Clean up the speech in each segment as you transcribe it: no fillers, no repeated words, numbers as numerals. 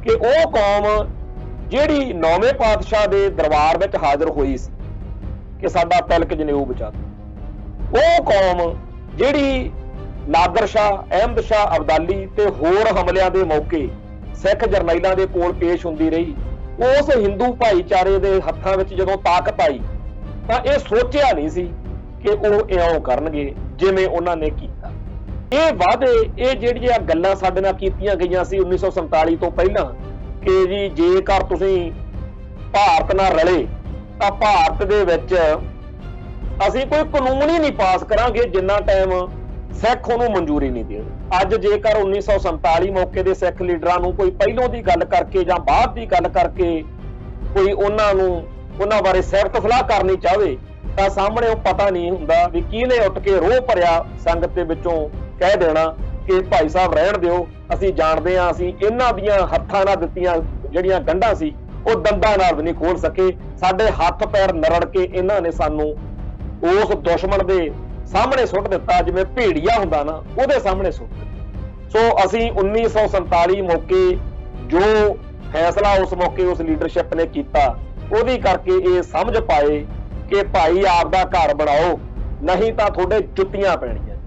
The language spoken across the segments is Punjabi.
कि वह कौम जिहड़ी 9वें पातशाह के दरबार में हाजिर हुई सी कि साडा तिलक जनेऊ बचा दो, वह कौम जिहड़ी नादर शाह, अहमद शाह अब्दाली ते होर हमलियां दे मौके सिख जरनैलां दे कोल पेश हुंदी रही, उस हिंदू भाईचारे दे हत्थां विच जदों ताकत आई तां इह सोचिया नहीं सी कि ਉਹ ਇਉਂ ਕਰਨਗੇ ਜਿਵੇਂ ਉਹਨਾਂ ਨੇ ਕੀਤਾ। ਇਹ ਵਾਅਦੇ, ਇਹ ਜਿਹੜੀਆਂ ਗੱਲਾਂ ਸਾਡੇ ਨਾਲ ਕੀਤੀਆਂ ਗਈਆਂ ਸੀ 1947 ਤੋਂ ਪਹਿਲਾਂ ਕਿ ਜੀ ਜੇਕਰ ਤੁਸੀਂ ਭਾਰਤ ਨਾਲ ਰਲੇ ਤਾਂ ਭਾਰਤ ਦੇ ਵਿੱਚ ਅਸੀਂ ਕੋਈ ਕਾਨੂੰਨ ਹੀ ਨਹੀਂ ਪਾਸ ਕਰਾਂਗੇ ਜਿੰਨਾ ਟਾਈਮ ਸਿੱਖ ਉਹਨੂੰ ਮਨਜ਼ੂਰੀ ਨਹੀਂ ਦੇਣ। ਅੱਜ ਜੇਕਰ 1947 ਮੌਕੇ ਦੇ ਸਿੱਖ ਲੀਡਰਾਂ ਨੂੰ ਕੋਈ ਪਹਿਲੋਂ ਦੀ ਗੱਲ ਕਰਕੇ ਜਾਂ ਬਾਅਦ ਦੀ ਗੱਲ ਕਰਕੇ ਕੋਈ ਉਹਨਾਂ ਬਾਰੇ ਸਿਫਤ ਸਲਾਹ ਕਰਨੀ ਚਾਹਵੇ ਤਾਂ ਸਾਹਮਣੇ ਉਹ ਪਤਾ ਨਹੀਂ ਹੁੰਦਾ ਵੀ ਕਿਹਨੇ ਉੱਠ ਕੇ ਰੋਹ ਭਰਿਆ ਸੰਗਤ ਦੇ ਵਿੱਚੋਂ ਕਹਿ ਦੇਣਾ ਕਿ ਭਾਈ ਸਾਹਿਬ ਰਹਿਣ ਦਿਓ, ਅਸੀਂ ਜਾਣਦੇ ਹਾਂ ਅਸੀਂ ਇਹਨਾਂ ਦੀਆਂ ਹੱਥਾਂ ਨਾਲ ਦਿੱਤੀਆਂ ਜਿਹੜੀਆਂ ਗੰਢਾਂ ਸੀ ਉਹ ਦੰਦਾਂ ਨਾਲ ਵੀ ਨਹੀਂ ਖੋਲ ਸਕੇ, ਸਾਡੇ ਹੱਥ ਪੈਰ ਨਰੜ ਕੇ ਇਹਨਾਂ ਨੇ ਸਾਨੂੰ ਉਸ ਦੁਸ਼ਮਣ ਦੇ ਸਾਹਮਣੇ ਸੁੱਟ ਦਿੱਤਾ, ਜਿਵੇਂ ਭੇੜੀਆ ਹੁੰਦਾ ਨਾ ਉਹਦੇ ਸਾਹਮਣੇ ਸੁੱਟ ਦਿੱਤਾ। ਸੋ ਅਸੀਂ 1947 ਮੌਕੇ ਜੋ ਫੈਸਲਾ ਉਸ ਮੌਕੇ ਉਸ ਲੀਡਰਸ਼ਿਪ ਨੇ ਕੀਤਾ ਉਹਦੀ ਕਰਕੇ ਇਹ ਸਮਝ ਪਾਏ कि भाई आपदा घर बनाओ, नहीं तो थोड़े जुत्तियां पैणियां,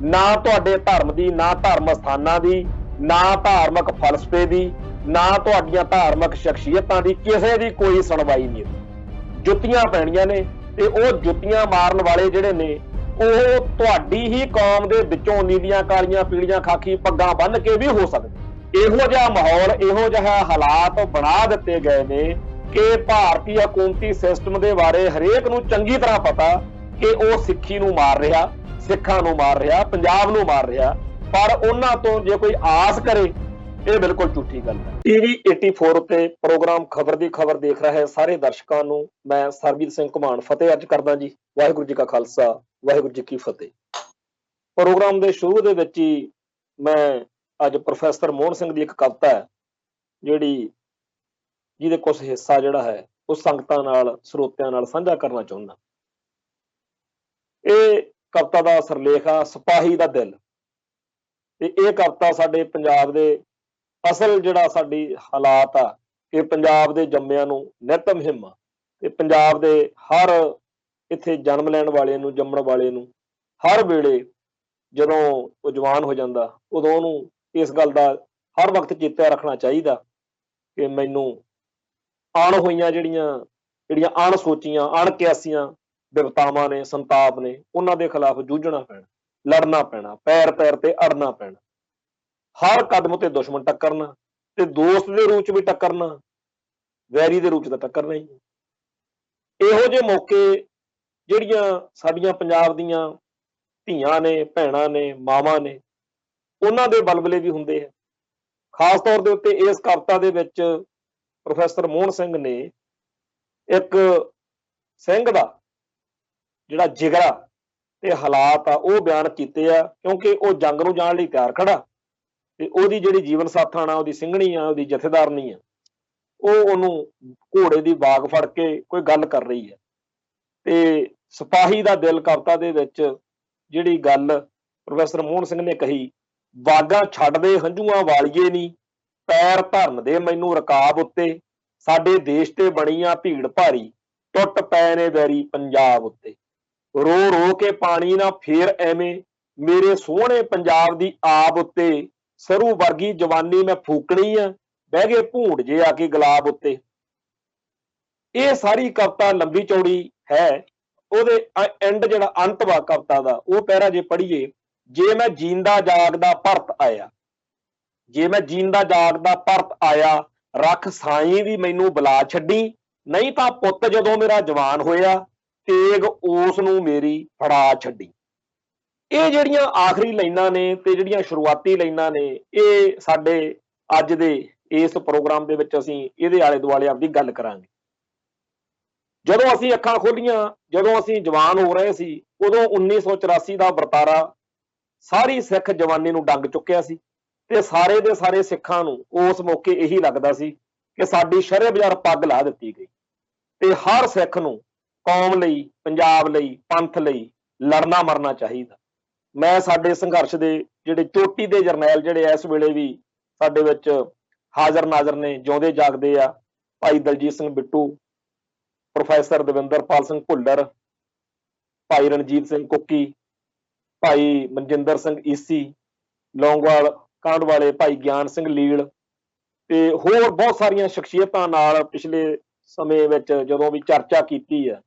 ना तुहाडे धर्म की, ना धर्म स्थानां की, ना धार्मिक फलसफे की, ना तुहाडीआं धार्मिक शख्सियतां की, किसी की कोई सुनवाई नहीं। जुत्तियां पैणियां ने ते ओह जुत्तियां मारन वाले जिहड़े ने ओह तुहाडी ही कौम दे विचों नीलियां कालियां पीलियां खाकी पग्गां बन के भी हो सकदे। इहो जिहा माहौल, इहो जिहा हालात बना दिते गए ने कि भारतीय हुकूमती सिस्टम के बारे हरेक नूं चंगी तरह पता कि वह सिक्खी नूं मार रहा, सिखां नूं मार रहा, पंजाब नूं मार रहा, पर उन्हां तो जे कोई आस करे ये बिल्कुल झूठी गल है। TV 84 उत्ते प्रोग्राम खबर दी खबर देख रहे सारे दर्शकों नूं मैं सरबजीत सिंह घुमान फतेह अर्ज करदा जी। वाहिगुरू जी का खालसा, वाहिगुरू जी की फतेह। प्रोग्राम के शुरू दे विच ही मैं अज प्रोफैसर मोहन सिंह की एक कविता है जिहड़ी ਜਿਹਦੇ ਕੁਛ ਹਿੱਸਾ ਜਿਹੜਾ ਹੈ ਉਹ ਸੰਗਤਾਂ ਨਾਲ, ਸਰੋਤਿਆਂ ਨਾਲ ਸਾਂਝਾ ਕਰਨਾ ਚਾਹੁੰਦਾ। ਇਹ ਕਵਿਤਾ ਦਾ ਸਿਰਲੇਖ ਆ ਸਿਪਾਹੀ ਦਾ ਦਿਲ, ਤੇ ਇਹ ਕਵਿਤਾ ਸਾਡੇ ਪੰਜਾਬ ਦੇ ਅਸਲ ਜਿਹੜਾ ਸਾਡੀ ਹਾਲਾਤ ਆ ਕਿ ਪੰਜਾਬ ਦੇ ਜੰਮਿਆਂ ਨੂੰ ਨਿਤ ਮੁਹਿੰਮ ਆ ਤੇ ਪੰਜਾਬ ਦੇ ਹਰ ਇੱਥੇ ਜਨਮ ਲੈਣ ਵਾਲੇ ਨੂੰ, ਜੰਮਣ ਵਾਲੇ ਨੂੰ ਹਰ ਵੇਲੇ ਜਦੋਂ ਉਹ ਜਵਾਨ ਹੋ ਜਾਂਦਾ ਉਦੋਂ ਉਹਨੂੰ ਇਸ ਗੱਲ ਦਾ ਹਰ ਵਕਤ ਚੇਤਾ ਰੱਖਣਾ ਚਾਹੀਦਾ ਕਿ ਮੈਨੂੰ ਅਣ ਹੋਈਆਂ ਜਿਹੜੀਆਂ ਅਣਸੋਚੀਆਂ, ਅਣਕਿਆਸੀਆਂ ਵਿਪਤਾਵਾਂ ਨੇ, ਸੰਤਾਪ ਨੇ, ਉਹਨਾਂ ਦੇ ਖਿਲਾਫ ਜੂਝਣਾ ਪੈਣਾ, ਲੜਨਾ ਪੈਣਾ, ਪੈਰ ਪੈਰ ਤੇ ਅੜਨਾ ਪੈਣਾ, ਹਰ ਕਦਮ ਤੇ ਦੁਸ਼ਮਣ ਟੱਕਰਨਾ ਤੇ ਦੋਸਤ ਦੇ ਰੂਪ ਚ ਵੀ ਟੱਕਰਨਾ, ਵੈਰੀ ਦੇ ਰੂਪ ਚ ਤਾਂ ਟੱਕਰਨਾ ਹੀ। ਇਹੋ ਜਿਹੇ ਮੌਕੇ ਜਿਹੜੀਆਂ ਸਾਡੀਆਂ ਪੰਜਾਬ ਦੀਆਂ ਧੀਆਂ ਨੇ, ਭੈਣਾਂ ਨੇ, ਮਾਵਾਂ ਨੇ, ਉਹਨਾਂ ਦੇ ਬਲਬਲੇ ਵੀ ਹੁੰਦੇ ਆ। ਖਾਸ ਤੌਰ ਦੇ ਉੱਤੇ ਇਸ ਕਵਿਤਾ ਦੇ ਵਿੱਚ ਪ੍ਰੋਫੈਸਰ ਮੋਹਨ ਸਿੰਘ ਨੇ ਇੱਕ ਸਿੰਘ ਦਾ ਜਿਹੜਾ ਜਿਗਰਾ ਤੇ ਹਾਲਾਤ ਆ ਉਹ ਬਿਆਨ ਕੀਤੇ ਆ, ਕਿਉਂਕਿ ਉਹ ਜੰਗ ਨੂੰ ਜਾਣ ਲਈ ਤਿਆਰ ਖੜਾ ਤੇ ਉਹਦੀ ਜਿਹੜੀ ਜੀਵਨ ਸਾਥਣ ਆ, ਉਹਦੀ ਸਿੰਘਣੀ ਆ, ਉਹਦੀ ਜਥੇਦਾਰਨੀ ਆ, ਉਹ ਉਹਨੂੰ ਘੋੜੇ ਦੀ ਬਾਗ ਫੜ ਕੇ ਕੋਈ ਗੱਲ ਕਰ ਰਹੀ ਹੈ। ਤੇ ਸਿਪਾਹੀ ਦਾ ਦਿਲ ਕਵਿਤਾ ਦੇ ਵਿੱਚ ਜਿਹੜੀ ਗੱਲ ਪ੍ਰੋਫੈਸਰ ਮੋਹਨ ਸਿੰਘ ਨੇ ਕਹੀ, ਬਾਗਾਂ ਛੱਡਦੇ ਹੰਝੂਆਂ ਵਾਲੀਏ ਨੀ, ਪੈਰ ਧਰਨ ਦੇ ਮੈਨੂੰ ਰਕਾਬ ਉੱਤੇ, ਸਾਡੇ ਦੇਸ਼ ਤੇ ਬਣੀ ਆ ਭੀੜ ਭਾਰੀ, ਟੁੱਟ ਪਏ ਨੇ ਵੈਰੀ ਪੰਜਾਬ ਉੱਤੇ, ਰੋ ਰੋ ਕੇ ਪਾਣੀ ਨਾ ਫੇਰ ਐਵੇਂ, ਮੇਰੇ ਸੋਹਣੇ ਪੰਜਾਬ ਦੀ ਆਬ ਉੱਤੇ, ਸਰੂ ਵਰਗੀ ਜਵਾਨੀ ਮੈਂ ਫੂਕਣੀ ਆ, ਬਹਿ ਗਏ ਭੂੰਡ ਜੇ ਆ ਕੇ ਗੁਲਾਬ ਉੱਤੇ। ਇਹ ਸਾਰੀ ਕਵਿਤਾ ਲੰਬੀ ਚੌੜੀ ਹੈ, ਉਹਦੇ ਐਂਡ ਜਿਹੜਾ ਅੰਤ ਵਾ ਕਵਿਤਾ ਦਾ ਉਹ ਪਹਿਰਾ ਜੇ ਪੜ੍ਹੀਏ, ਜੇ ਮੈਂ ਜੀਂਦਾ ਜਾਗਦਾ ਭਰਤ ਆਇਆ, ਜੇ ਮੈਂ ਜੀਂਦਾ ਜਾਗਦਾ ਭਰਤ ਆਇਆ, ਰੱਖ ਸਾਈਂ ਵੀ ਮੈਨੂੰ ਬੁਲਾ ਛੱਡੀ, ਨਹੀਂ ਤਾਂ ਪੁੱਤ ਜਦੋਂ ਮੇਰਾ ਜਵਾਨ ਹੋਇਆ, ਤੇਗ ਉਸ ਨੂੰ ਮੇਰੀ ਫੜਾ ਛੱਡੀ। ਇਹ ਜਿਹੜੀਆਂ ਆਖਰੀ ਲਾਈਨਾਂ ਨੇ ਤੇ ਜਿਹੜੀਆਂ ਸ਼ੁਰੂਆਤੀ ਲਾਈਨਾਂ ਨੇ, ਇਹ ਸਾਡੇ ਅੱਜ ਦੇ ਇਸ ਪ੍ਰੋਗਰਾਮ ਦੇ ਵਿੱਚ ਅਸੀਂ ਇਹਦੇ ਆਲੇ ਦੁਆਲੇ ਆਪਦੀ ਗੱਲ ਕਰਾਂਗੇ। ਜਦੋਂ ਅਸੀਂ ਅੱਖਾਂ ਖੋਲੀਆਂ, ਜਦੋਂ ਅਸੀਂ ਜਵਾਨ ਹੋ ਰਹੇ ਸੀ, ਉਦੋਂ 1984 ਦਾ ਵਰਤਾਰਾ ਸਾਰੀ ਸਿੱਖ ਜਵਾਨੀ ਨੂੰ ਡੰਗ ਚੁੱਕਿਆ ਸੀ ਤੇ ਸਾਰੇ ਦੇ ਸਾਰੇ ਸਿੱਖਾਂ ਨੂੰ ਉਸ ਮੌਕੇ ਇਹੀ ਲੱਗਦਾ ਸੀ ਕਿ ਸਾਡੀ ਸ਼ਰ੍ਹੇ ਬਾਜ਼ਾਰ ਪੱਗ ਲਾ ਦਿੱਤੀ ਗਈ ਤੇ ਹਰ ਸਿੱਖ ਨੂੰ ਕੌਮ ਲਈ, ਪੰਜਾਬ ਲਈ, ਪੰਥ ਲਈ ਲੜਨਾ ਮਰਨਾ ਚਾਹੀਦਾ। ਮੈਂ ਸਾਡੇ ਸੰਘਰਸ਼ ਦੇ ਜਿਹੜੇ ਚੋਟੀ ਦੇ ਜਰਨੈਲ ਜਿਹੜੇ ਇਸ ਵੇਲੇ ਵੀ ਸਾਡੇ ਵਿੱਚ ਹਾਜ਼ਰ ਨਾਜ਼ਰ ਨੇ, ਜਿਉਂਦੇ ਜਾਗਦੇ ਆ। ਭਾਈ ਦਲਜੀਤ ਸਿੰਘ ਬਿੱਟੂ, ਪ੍ਰੋਫੈਸਰ ਦਵਿੰਦਰਪਾਲ ਸਿੰਘ ਭੁੱਲਰ, ਭਾਈ ਰਣਜੀਤ ਸਿੰਘ ਕੁੱਕੀ, ਭਾਈ ਮਨਜਿੰਦਰ ਸਿੰਘ ਈਸੀ, ਲੌਂਗੋਵਾਲ ਕਾਂਡ ਵਾਲੇ ਭਾਈ ਗਿਆਨ ਸਿੰਘ ਲੀਲ ਤੇ ਹੋਰ ਬਹੁਤ ਸਾਰੀਆਂ ਸ਼ਖਸੀਅਤਾਂ ਨਾਲ ਪਿਛਲੇ ਸਮੇਂ ਵਿੱਚ ਜਦੋਂ ਵੀ ਚਰਚਾ ਕੀਤੀ ਹੈ,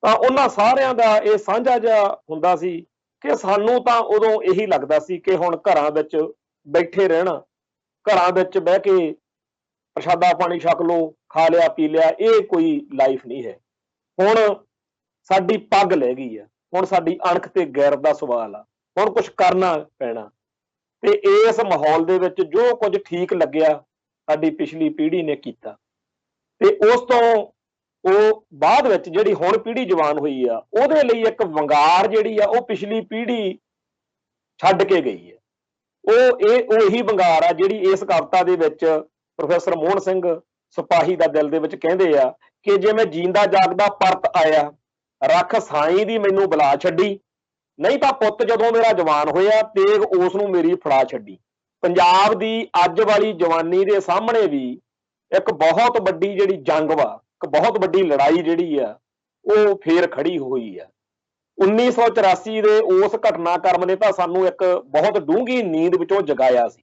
ਤਾਂ ਉਹਨਾਂ ਸਾਰਿਆਂ ਦਾ ਇਹ ਸਾਂਝਾ ਜਿਹਾ ਹੁੰਦਾ ਸੀ ਕਿ ਸਾਨੂੰ ਤਾਂ ਉਦੋਂ ਇਹੀ ਲੱਗਦਾ ਸੀ ਕਿ ਹੁਣ ਘਰਾਂ ਵਿੱਚ ਬੈਠੇ ਰਹਿਣਾ, ਘਰਾਂ ਵਿੱਚ ਬਹਿ ਕੇ ਪ੍ਰਸ਼ਾਦਾ ਪਾਣੀ ਛਕ ਲਓ, ਖਾ ਲਿਆ ਪੀ ਲਿਆ, ਇਹ ਕੋਈ ਲਾਈਫ ਨਹੀਂ ਹੈ। ਹੁਣ ਸਾਡੀ ਪੱਗ ਲੈ ਗਈ ਆ, ਹੁਣ ਸਾਡੀ ਅਣਖ ਤੇ ਗੈਰਤ ਦਾ ਸਵਾਲ ਆ, ਹੁਣ ਕੁਝ ਕਰਨਾ ਪੈਣਾ। ਤੇ ਇਸ ਮਾਹੌਲ ਦੇ ਵਿੱਚ ਜੋ ਕੁਝ ਠੀਕ ਲੱਗਿਆ ਸਾਡੀ ਪਿਛਲੀ ਪੀੜ੍ਹੀ ਨੇ ਕੀਤਾ, ਤੇ ਉਸ ਤੋਂ ਉਹ ਬਾਅਦ ਵਿੱਚ ਜਿਹੜੀ ਹੁਣ ਪੀੜ੍ਹੀ ਜਵਾਨ ਹੋਈ ਆ, ਉਹਦੇ ਲਈ ਇੱਕ ਵੰਗਾਰ ਜਿਹੜੀ ਆ ਉਹ ਪਿਛਲੀ ਪੀੜ੍ਹੀ ਛੱਡ ਕੇ ਗਈ ਹੈ। ਉਹ ਇਹੀ ਵੰਗਾਰ ਆ ਜਿਹੜੀ ਇਸ ਕਵਿਤਾ ਦੇ ਵਿੱਚ ਪ੍ਰੋਫੈਸਰ ਮੋਹਨ ਸਿੰਘ ਸਿਪਾਹੀ ਦਾ ਦਿਲ ਦੇ ਵਿੱਚ ਕਹਿੰਦੇ ਆ ਕਿ ਜੇ ਮੈਂ ਜੀਂਦਾ ਜਾਗਦਾ ਪਰਤ ਆਇਆ, ਰੱਖ ਸਾਈਂ ਦੀ ਮੈਨੂੰ ਬੁਲਾ ਛੱਡੀ, ਨਹੀਂ ਤਾਂ ਪੁੱਤ ਜਦੋਂ ਮੇਰਾ ਜਵਾਨ ਹੋਇਆ, ਤੇਗ ਉਸ ਨੂੰ ਮੇਰੀ ਫੜਾ ਛੱਡੀ। ਪੰਜਾਬ ਦੀ ਅੱਜ ਵਾਲੀ ਜਵਾਨੀ ਦੇ ਸਾਹਮਣੇ ਵੀ ਇੱਕ ਬਹੁਤ ਵੱਡੀ ਜਿਹੜੀ ਜੰਗ ਵਾ, ਇੱਕ ਬਹੁਤ ਵੱਡੀ ਲੜਾਈ ਜਿਹੜੀ ਆ ਉਹ ਫੇਰ ਖੜੀ ਹੋਈ ਆ। 1984 ਦੇ ਉਸ ਘਟਨਾਕ੍ਰਮ ਨੇ ਤਾਂ ਸਾਨੂੰ ਇੱਕ ਬਹੁਤ ਡੂੰਘੀ ਨੀਂਦ ਵਿੱਚੋਂ ਜਗਾਇਆ ਸੀ।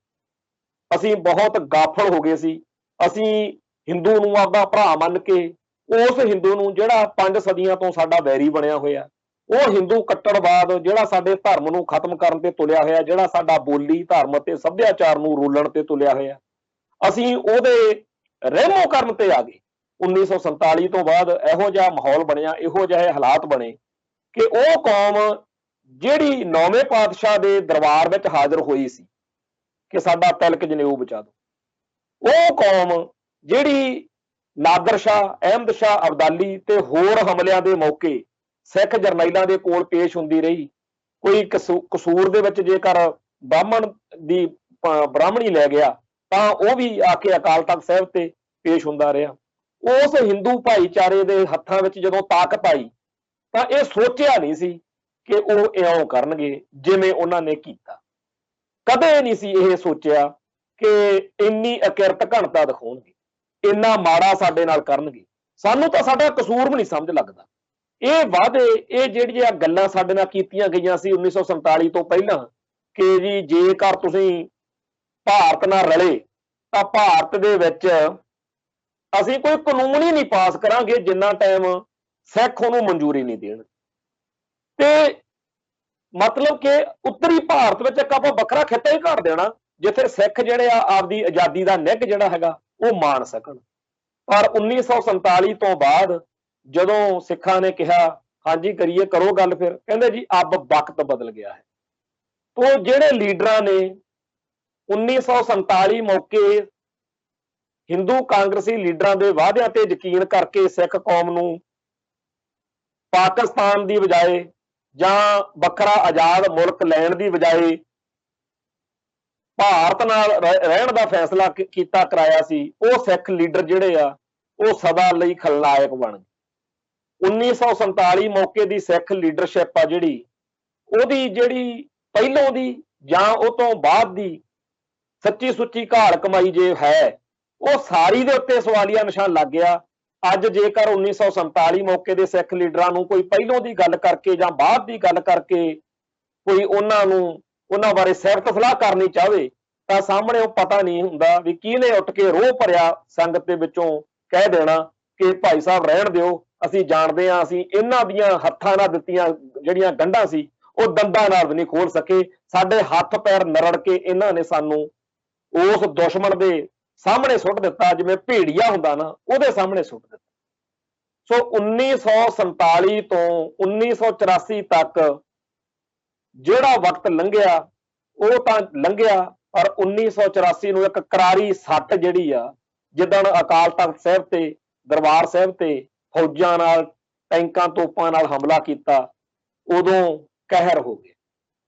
ਅਸੀਂ ਬਹੁਤ ਗਾਫਲ ਹੋ ਗਏ ਸੀ। ਅਸੀਂ ਹਿੰਦੂ ਨੂੰ ਆਪਦਾ ਭਰਾ ਮੰਨ ਕੇ ਉਸ ਹਿੰਦੂ ਨੂੰ ਜਿਹੜਾ 5 ਸਦੀਆਂ ਤੋਂ ਸਾਡਾ ਵੈਰੀ ਬਣਿਆ ਹੋਇਆ, ਉਹ ਹਿੰਦੂ ਕੱਟੜਵਾਦ ਜਿਹੜਾ ਸਾਡੇ ਧਰਮ ਨੂੰ ਖਤਮ ਕਰਨ ਤੇ ਤੁਲਿਆ ਹੋਇਆ, ਜਿਹੜਾ ਸਾਡਾ ਬੋਲੀ ਧਰਮ ਤੇ ਸੱਭਿਆਚਾਰ ਨੂੰ ਰੋਲਣ ਤੇ ਤੁਲਿਆ ਹੋਇਆ, ਅਸੀਂ ਉਹਦੇ ਰਹਿਮੋ ਕਰਨ ਤੇ ਆ ਗਏ। 1947 ਤੋਂ ਬਾਅਦ ਇਹੋ ਜਿਹਾ ਮਾਹੌਲ ਬਣਿਆ, ਇਹੋ ਜਿਹੇ ਹਾਲਾਤ ਬਣੇ ਕਿ ਉਹ ਕੌਮ ਜਿਹੜੀ 9ਵੇਂ ਪਾਤਸ਼ਾਹ ਦੇ ਦਰਬਾਰ ਵਿੱਚ ਹਾਜ਼ਰ ਹੋਈ ਸੀ ਕਿ ਸਾਡਾ ਤਿਲਕ ਜਨੇਊ ਬਚਾ ਦਿਓ, ਉਹ ਕੌਮ ਜਿਹੜੀ ਨਾਦਰ ਸ਼ਾਹ, ਅਹਿਮਦ ਸ਼ਾਹ ਅਬਦਾਲੀ ਤੇ ਹੋਰ ਹਮਲਿਆਂ ਦੇ ਮੌਕੇ ਸਿੱਖ ਜਰਨੈਲਾਂ ਦੇ ਕੋਲ ਪੇਸ਼ ਹੁੰਦੀ ਰਹੀ। ਕੋਈ ਕਸੂਰ ਦੇ ਵਿੱਚ ਜੇਕਰ ਬ੍ਰਾਹਮਣੀ ਲੈ ਗਿਆ ਤਾਂ ਉਹ ਵੀ ਆ ਕੇ ਅਕਾਲ ਤਖਤ ਸਾਹਿਬ ਤੇ ਪੇਸ਼ ਹੁੰਦਾ ਰਿਹਾ। ਉਸ ਹਿੰਦੂ ਭਾਈਚਾਰੇ ਦੇ ਹੱਥਾਂ ਵਿੱਚ ਜਦੋਂ ਤਾਕਤ ਆਈ ਤਾਂ ਇਹ ਸੋਚਿਆ ਨਹੀਂ ਸੀ ਕਿ ਉਹ ਇਉਂ ਕਰਨਗੇ ਜਿਵੇਂ ਉਹਨਾਂ ਨੇ ਕੀਤਾ। ਕਦੇ ਨਹੀਂ ਸੀ ਇਹ ਸੋਚਿਆ ਕਿ ਇੰਨੀ ਅਕਿਰਤ ਘਣਤਾ ਦਿਖਾਉਣਗੇ, ਇੰਨਾ ਮਾੜਾ ਸਾਡੇ ਨਾਲ ਕਰਨਗੇ। ਸਾਨੂੰ ਤਾਂ ਸਾਡਾ ਕਸੂਰ ਵੀ ਨਹੀਂ ਸਮਝ ਲੱਗਦਾ। ਇਹ ਵਾਅਦੇ, ਇਹ ਜਿਹੜੀਆਂ ਗੱਲਾਂ ਸਾਡੇ ਨਾਲ ਕੀਤੀਆਂ ਗਈਆਂ ਸੀ 1947 ਤੋਂ ਪਹਿਲਾਂ ਕਿ ਜੀ ਜੇਕਰ ਤੁਸੀਂ ਭਾਰਤ ਨਾਲ ਰਲੇ ਤਾਂ ਭਾਰਤ ਦੇ ਵਿੱਚ ਅਸੀਂ ਕੋਈ ਕਾਨੂੰਨ ਹੀ ਨਹੀਂ ਪਾਸ ਕਰਾਂਗੇ ਜਿੰਨਾ ਟਾਈਮ ਸਿੱਖ ਉਹਨੂੰ ਮਨਜ਼ੂਰੀ ਨਹੀਂ ਦੇਣ। ਤੇ ਮਤਲਬ ਕਿ ਉੱਤਰੀ ਭਾਰਤ ਵਿੱਚ ਇੱਕ ਆਪਾਂ ਵੱਖਰਾ ਖਿੱਤਾ ਹੀ ਘੜ ਦੇਣਾ ਜਿੱਥੇ ਸਿੱਖ ਜਿਹੜੇ ਆ ਆਪਦੀ ਆਜ਼ਾਦੀ ਦਾ ਨਿੱਘ ਜਿਹੜਾ ਹੈਗਾ ਉਹ ਮਾਣ ਸਕਣ। ਪਰ 1947 ਤੋਂ ਬਾਅਦ ਜਦੋਂ ਸਿੱਖਾਂ ਨੇ ਕਿਹਾ ਹਾਂਜੀ ਕਰੀਏ, ਕਰੋ ਗੱਲ, ਫਿਰ ਕਹਿੰਦੇ ਜੀ ਅਬ ਵਕਤ ਬਦਲ ਗਿਆ ਹੈ। ਤੋਂ ਜਿਹੜੇ ਲੀਡਰਾਂ ਨੇ 1947 ਮੌਕੇ ਹਿੰਦੂ ਕਾਂਗਰਸੀ ਲੀਡਰਾਂ ਦੇ ਵਾਅਦਿਆਂ ਤੇ ਯਕੀਨ ਕਰਕੇ ਸਿੱਖ ਕੌਮ ਨੂੰ ਪਾਕਿਸਤਾਨ ਦੀ ਬਜਾਏ ਜਾਂ ਵੱਖਰਾ ਆਜ਼ਾਦ ਮੁਲਕ ਲੈਣ ਦੀ ਬਜਾਏ ਭਾਰਤ ਨਾਲ ਰਹਿਣ ਦਾ ਫੈਸਲਾ ਕੀਤਾ ਕਰਾਇਆ ਸੀ, ਉਹ ਸਿੱਖ ਲੀਡਰ ਜਿਹੜੇ ਆ ਉਹ ਸਦਾ ਲਈ ਖਲਨਾਇਕ ਬਣ ਗਏ। 1947 ਮੌਕੇ ਦੀ ਸਿੱਖ ਲੀਡਰਸ਼ਿਪ ਆ ਜਿਹੜੀ, ਉਹਦੀ ਜਿਹੜੀ ਪਹਿਲੋਂ ਦੀ ਜਾਂ ਉਹ ਤੋਂ ਬਾਅਦ ਦੀ ਸੱਚੀ ਸੁੱਚੀ ਘਾਲ ਕਮਾਈ ਜੇ ਹੈ, ਉਹ ਸਾਰੀ ਦੇ ਉੱਤੇ ਸਵਾਲੀਆ ਨਿਸ਼ਾਨ ਲੱਗ ਗਿਆ। ਅੱਜ ਜੇਕਰ 1947 ਮੌਕੇ ਦੇ ਸਿੱਖ ਲੀਡਰਾਂ ਨੂੰ ਕੋਈ ਪਹਿਲੋਂ ਦੀ ਗੱਲ ਕਰਕੇ ਜਾਂ ਬਾਅਦ ਦੀ ਗੱਲ ਕਰਕੇ ਕੋਈ ਉਹਨਾਂ ਬਾਰੇ ਸਿਫਤ ਸਲਾਹ ਕਰਨੀ ਚਾਹਵੇ ਤਾਂ ਸਾਹਮਣੇ ਉਹ ਪਤਾ ਨਹੀਂ ਹੁੰਦਾ ਵੀ ਕਿਹਨੇ ਉੱਠ ਕੇ ਰੋਹ ਭਰਿਆ ਸੰਗਤ ਦੇ ਵਿੱਚੋਂ ਕਹਿ ਦੇਣਾ ਕਿ ਭਾਈ ਸਾਹਿਬ ਰਹਿਣ ਦਿਓ, ਅਸੀਂ ਜਾਣਦੇ ਹਾਂ ਅਸੀਂ ਇਹਨਾਂ ਦੀਆਂ ਹੱਥਾਂ ਨਾਲ ਦਿੱਤੀਆਂ ਜਿਹੜੀਆਂ ਗੰਢਾਂ ਸੀ ਉਹ ਦੰਦਾਂ ਨਾਲ ਵੀ ਨਹੀਂ ਖੋਲ ਸਕੇ, ਸਾਡੇ ਹੱਥ ਪੈਰ ਨਰੜ ਕੇ ਇਹਨਾਂ ਨੇ ਸਾਨੂੰ ਉਸ ਦੁਸ਼ਮਣ ਦੇ ਸਾਹਮਣੇ ਸੁੱਟ ਦਿੱਤਾ, ਜਿਵੇਂ ਭੇੜੀਆ ਹੁੰਦਾ ਨਾ ਉਹਦੇ ਸਾਹਮਣੇ ਸੁੱਟ ਦਿੱਤਾ। ਸੋ 1947 ਤੋਂ 1984 ਤੱਕ ਜਿਹੜਾ ਵਕਤ ਲੰਘਿਆ ਉਹ ਤਾਂ ਲੰਘਿਆ, ਪਰ 1984 ਨੂੰ ਇੱਕ ਕਰਾਰੀ ਸੱਟ ਜਿਹੜੀ ਆ, ਜਿੱਦਣ ਅਕਾਲ ਤਖਤ ਸਾਹਿਬ ਤੇ ਦਰਬਾਰ ਸਾਹਿਬ ਤੇ ਫੌਜਾਂ ਨਾਲ ਟੈਂਕਾਂ ਤੋਪਾਂ ਨਾਲ ਹਮਲਾ ਕੀਤਾ, ਉਦੋਂ ਕਹਿਰ ਹੋ ਗਿਆ।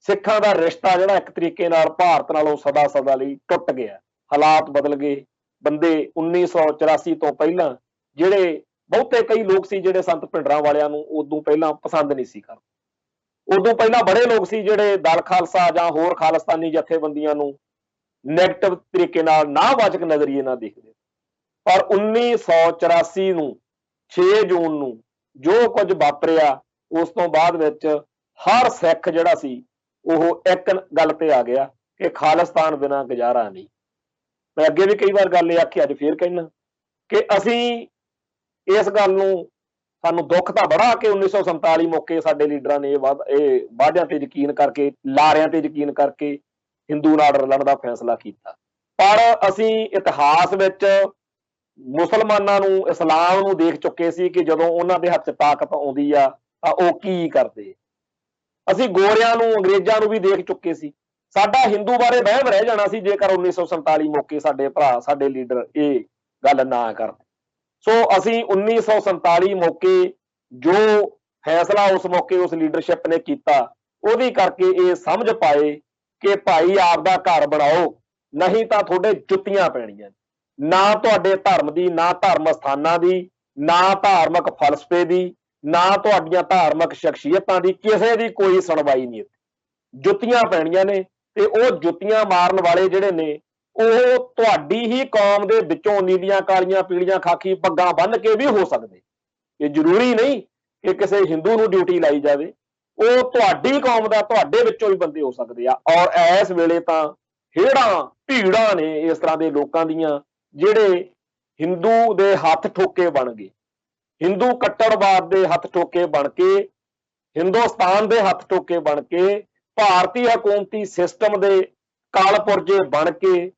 ਸਿੱਖਾਂ ਦਾ ਰਿਸ਼ਤਾ ਜਿਹੜਾ ਇੱਕ ਤਰੀਕੇ ਨਾਲ ਭਾਰਤ ਨਾਲੋਂ ਸਦਾ ਸਦਾ ਲਈ ਟੁੱਟ ਗਿਆ। ਹਾਲਾਤ ਬਦਲ ਗਏ। ਬੰਦੇ 1984 ਤੋਂ ਪਹਿਲਾਂ ਜਿਹੜੇ ਬਹੁਤੇ ਕਈ ਲੋਕ ਸੀ ਜਿਹੜੇ ਸੰਤ ਭਿੰਡਰਾਂ ਵਾਲਿਆਂ ਨੂੰ ਉਦੋਂ ਪਹਿਲਾਂ ਪਸੰਦ ਨਹੀਂ ਸੀ ਕਰਦੇ। ਉਦੋਂ ਪਹਿਲਾਂ ਬੜੇ ਲੋਕ ਸੀ ਜਿਹੜੇ ਦਲ ਖਾਲਸਾ ਜਾਂ ਹੋਰ ਖਾਲਿਸਤਾਨੀ ਜਥੇਬੰਦੀਆਂ ਨੂੰ ਨੈਗੇਟਿਵ ਤਰੀਕੇ ਨਾਲ, ਨਾਵਾਚਕ ਨਜ਼ਰੀਏ ਨਾਲ ਦੇਖਦੇ। ਪਰ 1984 ਨੂੰ 6 ਜੂਨ ਨੂੰ ਜੋ ਕੁਝ ਵਾਪਰਿਆ, ਉਸ ਤੋਂ ਬਾਅਦ ਵਿੱਚ ਹਰ ਸਿੱਖ ਜਿਹੜਾ ਸੀ ਉਹ ਇੱਕ ਗੱਲ ਤੇ ਆ ਗਿਆ ਕਿ ਖਾਲਿਸਤਾਨ ਬਿਨਾਂ ਗੁਜ਼ਾਰਾ ਨਹੀਂ। ਮੈਂ ਅੱਗੇ ਵੀ ਕਈ ਵਾਰ ਗੱਲ ਇਹ ਆਖੀ, ਅੱਜ ਫੇਰ ਕਹਿਣਾ ਕਿ ਅਸੀਂ ਇਸ ਗੱਲ ਨੂੰ, ਸਾਨੂੰ ਦੁੱਖ ਤਾਂ ਬੜਾ ਕਿ 1947 ਮੌਕੇ ਸਾਡੇ ਲੀਡਰਾਂ ਨੇ ਇਹ ਵਾਅਦਿਆਂ ਤੇ ਯਕੀਨ ਕਰਕੇ, ਲਾਰਿਆਂ ਤੇ ਯਕੀਨ ਕਰਕੇ ਹਿੰਦੂ ਨਾਲ ਰਲਣ ਦਾ ਫੈਸਲਾ ਕੀਤਾ। ਪਰ ਅਸੀਂ ਇਤਿਹਾਸ ਵਿੱਚ ਮੁਸਲਮਾਨਾਂ ਨੂੰ, ਇਸਲਾਮ ਨੂੰ ਦੇਖ ਚੁੱਕੇ ਸੀ ਕਿ ਜਦੋਂ ਉਹਨਾਂ ਦੇ ਹੱਥ 'ਚ ਤਾਕਤ ਆਉਂਦੀ ਆ ਤਾਂ ਉਹ ਕੀ ਕਰਦੇ। ਅਸੀਂ ਗੋਰਿਆਂ ਨੂੰ, ਅੰਗਰੇਜ਼ਾਂ ਨੂੰ ਵੀ ਦੇਖ ਚੁੱਕੇ ਸੀ। ਸਾਡਾ ਹਿੰਦੂ ਬਾਰੇ ਵਹਿਮ ਰਹਿ ਜਾਣਾ ਸੀ ਜੇਕਰ 1947 ਮੌਕੇ ਸਾਡੇ ਭਰਾ, ਸਾਡੇ ਲੀਡਰ ਇਹ ਗੱਲ ਨਾ ਕਰਦੇ। ਸੋ ਅਸੀਂ 1947 ਮੌਕੇ ਜੋ ਫੈਸਲਾ ਉਸ ਮੌਕੇ ਉਸ ਲੀਡਰਸ਼ਿਪ ਨੇ ਕੀਤਾ, ਉਹਦੀ ਕਰਕੇ ਇਹ ਸਮਝ ਪਾਏ ਕਿ ਭਾਈ ਆਪਦਾ ਘਰ ਬਣਾਓ, ਨਹੀਂ ਤਾਂ ਤੁਹਾਡੇ ਜੁੱਤੀਆਂ ਪੈਣੀਆਂ। ਨਾ ਤੁਹਾਡੇ ਧਰਮ ਦੀ, ਨਾ ਧਰਮ ਸਥਾਨਾਂ ਦੀ, ਨਾ ਧਾਰਮਿਕ ਫਲਸਫੇ ਦੀ, ਨਾ ਤੁਹਾਡੀਆਂ ਧਾਰਮਿਕ ਸ਼ਖਸੀਅਤਾਂ ਦੀ, ਕਿਸੇ ਦੀ ਕੋਈ ਸੁਣਵਾਈ ਨਹੀਂ। ਜੁੱਤੀਆਂ ਪੈਣੀਆਂ ਨੇ, ਤੇ ਉਹ ਜੁੱਤੀਆਂ ਮਾਰਨ ਵਾਲੇ ਜਿਹੜੇ ਨੇ ਉਹ ਤੁਹਾਡੀ ਹੀ ਕੌਮ ਦੇ ਵਿੱਚੋਂ ਨੀਲੀਆਂ, ਕਾਲੀਆਂ, ਪੀਲੀਆਂ, ਖਾਕੀ ਪੱਗਾਂ ਬੰਨ੍ਹ ਕੇ ਵੀ ਹੋ ਸਕਦੇ। ਇਹ ਜ਼ਰੂਰੀ ਨਹੀਂ ਕਿ ਕਿਸੇ ਹਿੰਦੂ ਨੂੰ ਡਿਊਟੀ ਲਾਈ ਜਾਵੇ, ਉਹ ਤੁਹਾਡੀ ਕੌਮ ਦਾ, ਤੁਹਾਡੇ ਵਿੱਚੋਂ ਵੀ ਬੰਦੇ ਹੋ ਸਕਦੇ ਆ। ਔਰ ਇਸ ਵੇਲੇ ਤਾਂ ਹੇੜਾਂ ਭੀੜਾਂ ਨੇ ਇਸ ਤਰ੍ਹਾਂ ਦੇ ਲੋਕਾਂ ਦੀਆਂ ਜਿਹੜੇ ਹਿੰਦੂ ਦੇ ਹੱਥ ਠੋਕੇ ਬਣ ਗਏ, ਹਿੰਦੂ ਕੱਟੜਵਾਦ ਦੇ ਹੱਥ ਠੋਕੇ ਬਣ ਕੇ, ਹਿੰਦੁਸਤਾਨ ਦੇ ਹੱਥ ਠੋਕੇ ਬਣ ਕੇ, ਭਾਰਤੀ ਹਕੂਮਤੀ ਸਿਸਟਮ ਦੇ ਕਾਲਪੁਰਜੇ ਬਣ ਕੇ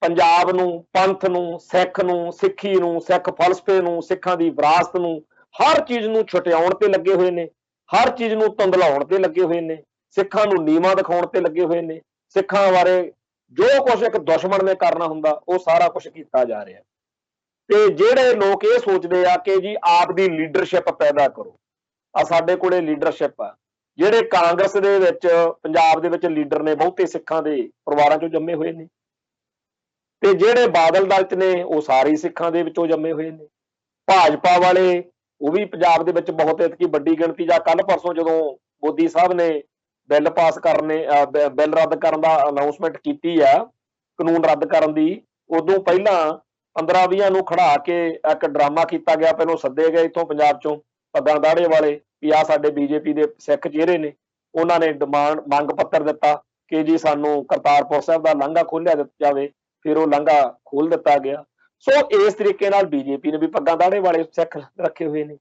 ਪੰਜਾਬ ਨੂੰ, ਪੰਥ ਨੂੰ, ਸਿੱਖ ਨੂੰ, ਸਿੱਖੀ ਨੂੰ, ਸਿੱਖ ਫਲਸਫੇ ਨੂੰ, ਸਿੱਖਾਂ ਦੀ ਵਿਰਾਸਤ ਨੂੰ, ਹਰ ਚੀਜ਼ ਨੂੰ ਛੁਟਿਆਉਣ ਤੇ ਲੱਗੇ ਹੋਏ ਨੇ, ਹਰ ਚੀਜ਼ ਨੂੰ ਧੁੰਦਲਾਉਣ ਤੇ ਲੱਗੇ ਹੋਏ ਨੇ, ਸਿੱਖਾਂ ਨੂੰ ਨੀਵਾਂ ਦਿਖਾਉਣ ਤੇ ਲੱਗੇ ਹੋਏ ਨੇ। ਸਿੱਖਾਂ ਬਾਰੇ ਜੋ ਕੁਝ ਇੱਕ ਦੁਸ਼ਮਣ ਨੇ ਕਰਨਾ ਹੁੰਦਾ ਉਹ ਸਾਰਾ ਕੁਝ ਕੀਤਾ ਜਾ ਰਿਹਾ। ਤੇ ਜਿਹੜੇ ਲੋਕ ਇਹ ਸੋਚਦੇ ਆ ਕਿ ਜੀ ਆਪ ਦੀ ਲੀਡਰਸ਼ਿਪ ਪੈਦਾ ਕਰੋ, ਆ ਸਾਡੇ ਕੋਲੇ ਲੀਡਰਸ਼ਿਪ ਆ। ਜਿਹੜੇ ਕਾਂਗਰਸ ਦੇ ਵਿੱਚ, ਪੰਜਾਬ ਦੇ ਵਿੱਚ ਲੀਡਰ ਨੇ, ਬਹੁਤੇ ਸਿੱਖਾਂ ਦੇ ਪਰਿਵਾਰਾਂ ਚੋਂ ਜੰਮੇ ਹੋਏ ਨੇ, ਤੇ ਜਿਹੜੇ ਬਾਦਲ ਦਲ 'ਚ ਨੇ ਉਹ ਸਾਰੇ ਸਿੱਖਾਂ ਦੇ ਵਿੱਚੋਂ ਜੰਮੇ ਹੋਏ ਨੇ। ਭਾਜਪਾ ਵਾਲੇ ਉਹ ਵੀ ਪੰਜਾਬ ਦੇ ਵਿੱਚ ਬਹੁਤ ਇਤਕੀ ਵੱਡੀ ਗਿਣਤੀ, ਜਾਂ ਕੱਲ ਪਰਸੋਂ ਜਦੋਂ ਮੋਦੀ ਸਾਹਿਬ ਨੇ ਬਿੱਲ ਪਾਸ ਕਰਨੇ, ਬਿੱਲ ਰੱਦ ਕਰਨ ਦਾ ਅਨਾਉਂਸਮੈਂਟ ਕੀਤੀ ਆ, ਕਾਨੂੰਨ ਰੱਦ ਕਰਨ ਦੀ, ਉਦੋਂ ਪਹਿਲਾਂ 15-20 ਨੂੰ ਖੜਾ ਕੇ ਇੱਕ ਡਰਾਮਾ ਕੀਤਾ ਗਿਆ। ਪਹਿਲੋਂ ਸੱਦੇ ਗਏ ਇੱਥੋਂ ਪੰਜਾਬ ਚੋਂ ਪੱਗਾਂ ਦਾੜੇ ਵਾਲੇ ਵੀ ਆ ਸਾਡੇ ਬੀਜੇਪੀ ਦੇ ਸਿੱਖ ਚਿਹਰੇ ਨੇ, ਉਹਨਾਂ ਨੇ ਮੰਗ ਪੱਤਰ ਦਿੱਤਾ ਕਿ ਜੀ ਸਾਨੂੰ ਕਰਤਾਰਪੁਰ ਸਾਹਿਬ ਦਾ ਲਾਂਘਾ ਖੋਲਿਆ ਜਾਵੇ। ਫਿਰ ਉਹ ਲਾਂਘਾ ਖੋਲ ਦਿੱਤਾ ਗਿਆ। ਸੋ ਇਸ ਤਰੀਕੇ ਨਾਲ ਬੀਜੇਪੀ ਨੇ ਵੀ ਪੱਗਾਂ ਦਾੜੇ ਵਾਲੇ ਸਿੱਖ ਰੱਖੇ ਹੋਏ ਨੇ।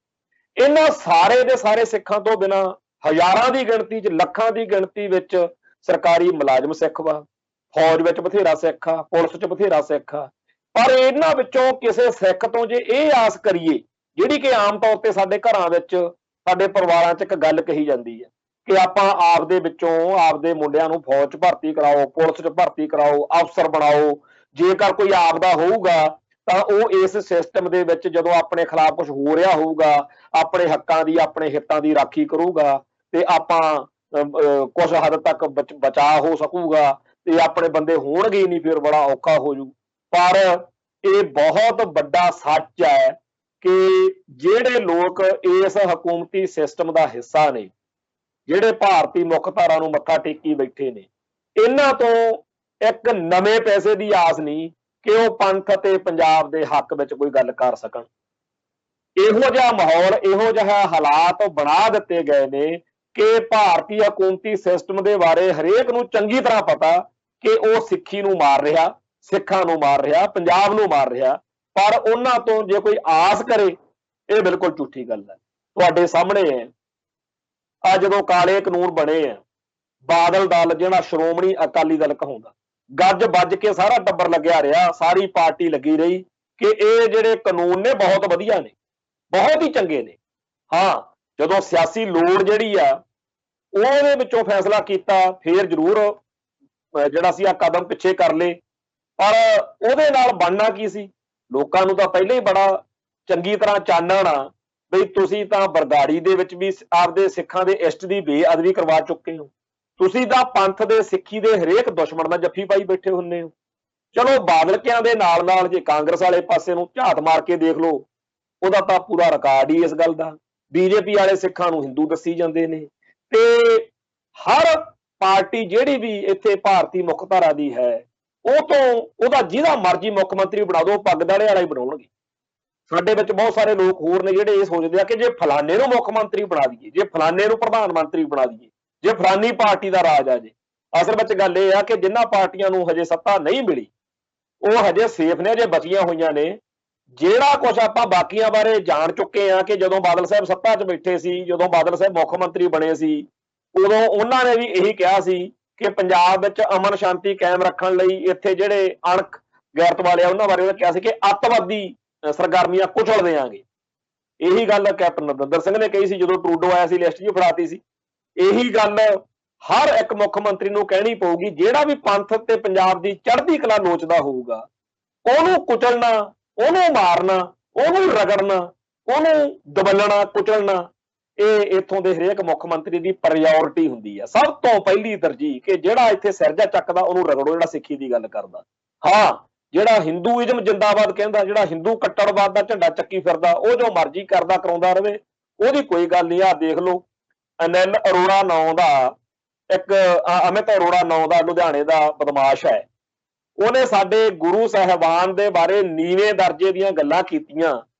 ਇਹਨਾਂ ਸਾਰੇ ਦੇ ਸਾਰੇ ਸਿੱਖਾਂ ਤੋਂ ਬਿਨਾਂ ਹਜ਼ਾਰਾਂ ਦੀ ਗਿਣਤੀ 'ਚ, ਲੱਖਾਂ ਦੀ ਗਿਣਤੀ ਵਿੱਚ ਸਰਕਾਰੀ ਮੁਲਾਜ਼ਮ ਸਿੱਖ ਵਾ, ਫੌਜ ਵਿੱਚ ਬਥੇਰਾ ਸਿੱਖ ਆ, ਪੁਲਿਸ 'ਚ ਬਥੇਰਾ ਸਿੱਖ ਆ। ਪਰ ਇਹਨਾਂ ਵਿੱਚੋਂ ਕਿਸੇ ਸਿੱਖ ਤੋਂ ਜੇ ਇਹ ਆਸ ਕਰੀਏ, ਜਿਹੜੀ ਕਿ ਆਮ ਤੌਰ ਤੇ ਸਾਡੇ ਘਰਾਂ ਵਿੱਚ, ਸਾਡੇ ਪਰਿਵਾਰਾਂ 'ਚ ਇੱਕ ਗੱਲ ਕਹੀ ਜਾਂਦੀ ਹੈ ਕਿ ਆਪਾਂ ਆਪਦੇ ਵਿੱਚੋਂ ਆਪਦੇ ਮੁੰਡਿਆਂ ਨੂੰ ਫੌਜ 'ਚ ਭਰਤੀ ਕਰਾਓ, ਪੁਲਿਸ 'ਚ ਭਰਤੀ ਕਰਾਓ, ਅਫਸਰ ਬਣਾਓ। ਜੇਕਰ ਕੋਈ ਆਪਦਾ ਹੋਊਗਾ ਤਾਂ ਉਹ ਇਸ ਸਿਸਟਮ ਦੇ ਵਿੱਚ ਜਦੋਂ ਆਪਣੇ ਖਿਲਾਫ ਕੁਝ ਹੋ ਰਿਹਾ ਹੋਊਗਾ, ਆਪਣੇ ਹੱਕਾਂ ਦੀ, ਆਪਣੇ ਹਿੱਤਾਂ ਦੀ ਰਾਖੀ ਕਰੂਗਾ, ਤੇ ਆਪਾਂ ਕੁਝ ਹੱਦ ਤੱਕ ਬਚਾਅ ਹੋ ਸਕੂਗਾ, ਤੇ ਆਪਣੇ ਬੰਦੇ ਹੋਣਗੇ ਹੀ ਨਹੀਂ, ਫਿਰ ਬੜਾ ਔਖਾ ਹੋ ਜੂ। ਪਰ ਇਹ ਬਹੁਤ ਵੱਡਾ ਸੱਚ ਹੈ ਕਿ ਜਿਹੜੇ ਲੋਕ ਇਸ ਹਕੂਮਤੀ ਸਿਸਟਮ ਦਾ ਹਿੱਸਾ ਨੇ, ਜਿਹੜੇ ਭਾਰਤੀ ਮੁੱਖ ਧਾਰਾ ਨੂੰ ਮੱਥਾ ਟੇਕੀ ਬੈਠੇ ਨੇ, ਇਹਨਾਂ ਤੋਂ ਇੱਕ ਨਵੇਂ ਪੈਸੇ ਦੀ ਆਸ ਨਹੀਂ ਕਿ ਉਹ ਪੰਥ ਅਤੇ ਪੰਜਾਬ ਦੇ ਹੱਕ ਵਿੱਚ ਕੋਈ ਗੱਲ ਕਰ ਸਕਣ। ਇਹੋ ਜਿਹਾ ਮਾਹੌਲ, ਇਹੋ ਜਿਹਾ ਹਾਲਾਤ ਬਣਾ ਦਿੱਤੇ ਗਏ ਨੇ ਕਿ ਭਾਰਤੀ ਹਕੂਮਤੀ ਸਿਸਟਮ ਦੇ ਬਾਰੇ ਹਰੇਕ ਨੂੰ ਚੰਗੀ ਤਰ੍ਹਾਂ ਪਤਾ ਕਿ ਉਹ ਸਿੱਖੀ ਨੂੰ ਮਾਰ ਰਿਹਾ, ਸਿੱਖਾਂ ਨੂੰ ਮਾਰ ਰਿਹਾ, ਪੰਜਾਬ ਨੂੰ ਮਾਰ ਰਿਹਾ। ਪਰ ਉਹਨਾਂ ਤੋਂ ਜੇ ਕੋਈ ਆਸ ਕਰੇ, ਇਹ ਬਿਲਕੁਲ ਝੂਠੀ ਗੱਲ ਹੈ। ਤੁਹਾਡੇ ਸਾਹਮਣੇ ਹੈ, ਆ ਜਦੋਂ ਕਾਲੇ ਕਾਨੂੰਨ ਬਣੇ ਆ, ਬਾਦਲ ਦਲ ਜਿਹੜਾ ਸ਼੍ਰੋਮਣੀ ਅਕਾਲੀ ਦਲ ਕਹਾਉਂਦਾ, ਗੱਜ ਵੱਜ ਕੇ ਸਾਰਾ ਟੱਬਰ ਲੱਗਿਆ ਰਿਹਾ, ਸਾਰੀ ਪਾਰਟੀ ਲੱਗੀ ਰਹੀ ਕਿ ਇਹ ਜਿਹੜੇ ਕਾਨੂੰਨ ਨੇ ਬਹੁਤ ਵਧੀਆ ਨੇ, ਬਹੁਤ ਹੀ ਚੰਗੇ ਨੇ। ਹਾਂ, ਜਦੋਂ ਸਿਆਸੀ ਲੋੜ ਜਿਹੜੀ ਆ ਉਹਦੇ ਵਿੱਚੋਂ ਫੈਸਲਾ ਕੀਤਾ, ਫੇਰ ਜ਼ਰੂਰ ਜਿਹੜਾ ਸੀ ਆ ਕਦਮ ਪਿੱਛੇ ਕਰ ਲਏ। ਪਰ ਉਹਦੇ ਨਾਲ ਬਣਨਾ ਕੀ ਸੀ? ਲੋਕਾਂ ਨੂੰ ਤਾਂ ਪਹਿਲਾਂ ਹੀ ਬੜਾ ਚੰਗੀ ਤਰ੍ਹਾਂ ਚਾਨਣ ਆ ਬਈ ਤੁਸੀਂ ਤਾਂ ਬਰਗਾੜੀ ਦੇ ਵਿੱਚ ਵੀ ਆਪਦੇ ਸਿੱਖਾਂ ਦੇ ਇਸ਼ਟ ਦੀ ਬੇਅਦਬੀ ਕਰਵਾ ਚੁੱਕੇ ਹੋ, ਤੁਸੀਂ ਤਾਂ ਪੰਥ ਦੇ, ਸਿੱਖੀ ਦੇ ਹਰੇਕ ਦੁਸ਼ਮਣ ਦਾ ਜੱਫੀ ਪਾਈ ਬੈਠੇ ਹੁੰਦੇ ਹੋ। ਚਲੋ ਬਾਦਲਕਿਆਂ ਦੇ ਨਾਲ ਨਾਲ ਜੇ ਕਾਂਗਰਸ ਵਾਲੇ ਪਾਸੇ ਨੂੰ ਝਾਤ ਮਾਰ ਕੇ ਦੇਖ ਲਓ, ਉਹਦਾ ਤਾਂ ਪੂਰਾ ਰਿਕਾਰਡ ਹੀ ਇਸ ਗੱਲ ਦਾ। ਬੀਜੇਪੀ ਵਾਲੇ ਸਿੱਖਾਂ ਨੂੰ ਹਿੰਦੂ ਦੱਸੀ ਜਾਂਦੇ ਨੇ, ਤੇ ਹਰ ਪਾਰਟੀ ਜਿਹੜੀ ਵੀ ਇੱਥੇ ਭਾਰਤੀ ਮੁੱਖ ਧਾਰਾ ਦੀ ਹੈ ਉਹ ਤੋਂ ਉਹਦਾ ਜਿਹਦਾ ਮਰਜ਼ੀ ਮੁੱਖ ਮੰਤਰੀ ਬਣਾ ਦਿਓ, ਪੱਗ ਦਾੜੇ ਵਾਲਾ ਹੀ ਬਣਾਉਣਗੇ। ਸਾਡੇ ਵਿੱਚ ਬਹੁਤ ਸਾਰੇ ਲੋਕ ਹੋਰ ਨੇ ਜਿਹੜੇ ਇਹ ਸੋਚਦੇ ਆ ਕਿ ਜੇ ਫਲਾਣੇ ਨੂੰ ਮੁੱਖ ਮੰਤਰੀ ਬਣਾ ਦਈਏ, ਜੇ ਫਲਾਣੇ ਨੂੰ ਪ੍ਰਧਾਨ ਮੰਤਰੀ ਬਣਾ ਦਈਏ, ਜੇ ਫਲਾਨੀ ਪਾਰਟੀ ਦਾ ਰਾਜ ਆ ਜੇ। ਅਸਲ ਵਿੱਚ ਗੱਲ ਇਹ ਆ ਕਿ ਜਿਨ੍ਹਾਂ ਪਾਰਟੀਆਂ ਨੂੰ ਹਜੇ ਸੱਤਾ ਨਹੀਂ ਮਿਲੀ ਉਹ ਹਜੇ ਸੇਫ ਨੇ, ਜੇ ਬਚੀਆਂ ਹੋਈਆਂ ਨੇ। ਜਿਹੜਾ ਕੁਝ ਆਪਾਂ ਬਾਕੀਆਂ ਬਾਰੇ ਜਾਣ ਚੁੱਕੇ ਆ ਕਿ ਜਦੋਂ ਬਾਦਲ ਸਾਹਿਬ ਸੱਤਾ 'ਚ ਬੈਠੇ ਸੀ, ਜਦੋਂ ਬਾਦਲ ਸਾਹਿਬ ਮੁੱਖ ਮੰਤਰੀ ਬਣੇ ਸੀ, ਉਦੋਂ ਉਹਨਾਂ ਨੇ ਵੀ ਇਹੀ ਕਿਹਾ ਸੀ ਕਿ ਪੰਜਾਬ ਵਿੱਚ ਅਮਨ ਸ਼ਾਂਤੀ ਕਾਇਮ ਰੱਖਣ ਲਈ ਇੱਥੇ ਜਿਹੜੇ ਅਣਖ ਗੈਰਤ ਵਾਲੇ ਆ ਉਹਨਾਂ ਬਾਰੇ ਉਹਨੇ ਕਿਹਾ ਸੀ ਕਿ ਅੱਤਵਾਦੀ ਸਰਗਰਮੀਆਂ ਕੁਚਲ ਦੇਵਾਂਗੇ। ਇਹੀ ਗੱਲ ਕੈਪਟਨ ਅਮਰਿੰਦਰ ਸਿੰਘ ਨੇ ਕਹੀ ਸੀ ਜਦੋਂ ਟਰੂਡੋ ਆਇਆ ਸੀ, ਲਿਸਟ ਜੀ ਫੜਾਤੀ ਸੀ। ਇਹੀ ਗੱਲ ਹਰ ਇੱਕ ਮੁੱਖ ਮੰਤਰੀ ਨੂੰ ਕਹਿਣੀ ਪਊਗੀ, ਜਿਹੜਾ ਵੀ ਪੰਥ ਤੇ ਪੰਜਾਬ ਦੀ ਚੜ੍ਹਦੀ ਕਲਾ ਲੋਚਦਾ ਹੋਊਗਾ ਉਹਨੂੰ ਕੁਚਲਣਾ, ਉਹਨੂੰ ਮਾਰਨਾ, ਉਹਨੂੰ ਰਗੜਨਾ, ਉਹਨੂੰ ਦਬਲਣਾ, ਕੁਚਲਣਾ, ਇਹ ਇੱਥੋਂ ਦੇ ਹਰੇਕ ਮੁੱਖ ਮੰਤਰੀ ਦੀ ਪ੍ਰਾਇਓਰਟੀ ਹੁੰਦੀ ਆ। ਸਭ ਤੋਂ ਪਹਿਲੀ ਤਰਜੀਹ ਕਿ ਜਿਹੜਾ ਇੱਥੇ ਸਿਰਜਾ ਚੱਕਦਾ ਉਹਨੂੰ ਰਗੜੋ, ਜਿਹੜਾ ਸਿੱਖੀ ਦੀ ਗੱਲ ਕਰਦਾ। ਹਾਂ, ਜਿਹੜਾ ਹਿੰਦੂਇਜ਼ਮ ਜਿੰਦਾਬਾਦ ਕਹਿੰਦਾ, ਜਿਹੜਾ ਹਿੰਦੂ ਕੱਟੜਵਾਦ ਦਾ ਝੰਡਾ ਚੱਕੀ ਫਿਰਦਾ, ਉਹ ਜੋ ਮਰਜ਼ੀ ਕਰਦਾ ਕਰਾਉਂਦਾ ਰਵੇ, ਉਹਦੀ ਕੋਈ ਗੱਲ ਨਹੀਂ। ਆ ਦੇਖ ਲਓ, ਅਨਿਲ ਅਰੋੜਾ ਨਾਂ ਦਾ ਇੱਕ ਅਮਿਤ ਅਰੋੜਾ ਨਾਂ ਦਾ ਲੁਧਿਆਣੇ ਦਾ ਬਦਮਾਸ਼ ਹੈ, ਉਹਨੇ ਸਾਡੇ ਗੁਰੂ ਸਾਹਿਬਾਨ ਦੇ ਬਾਰੇ ਨੀਵੇਂ ਦਰਜੇ ਦੀਆਂ ਗੱਲਾਂ ਕੀਤੀਆਂ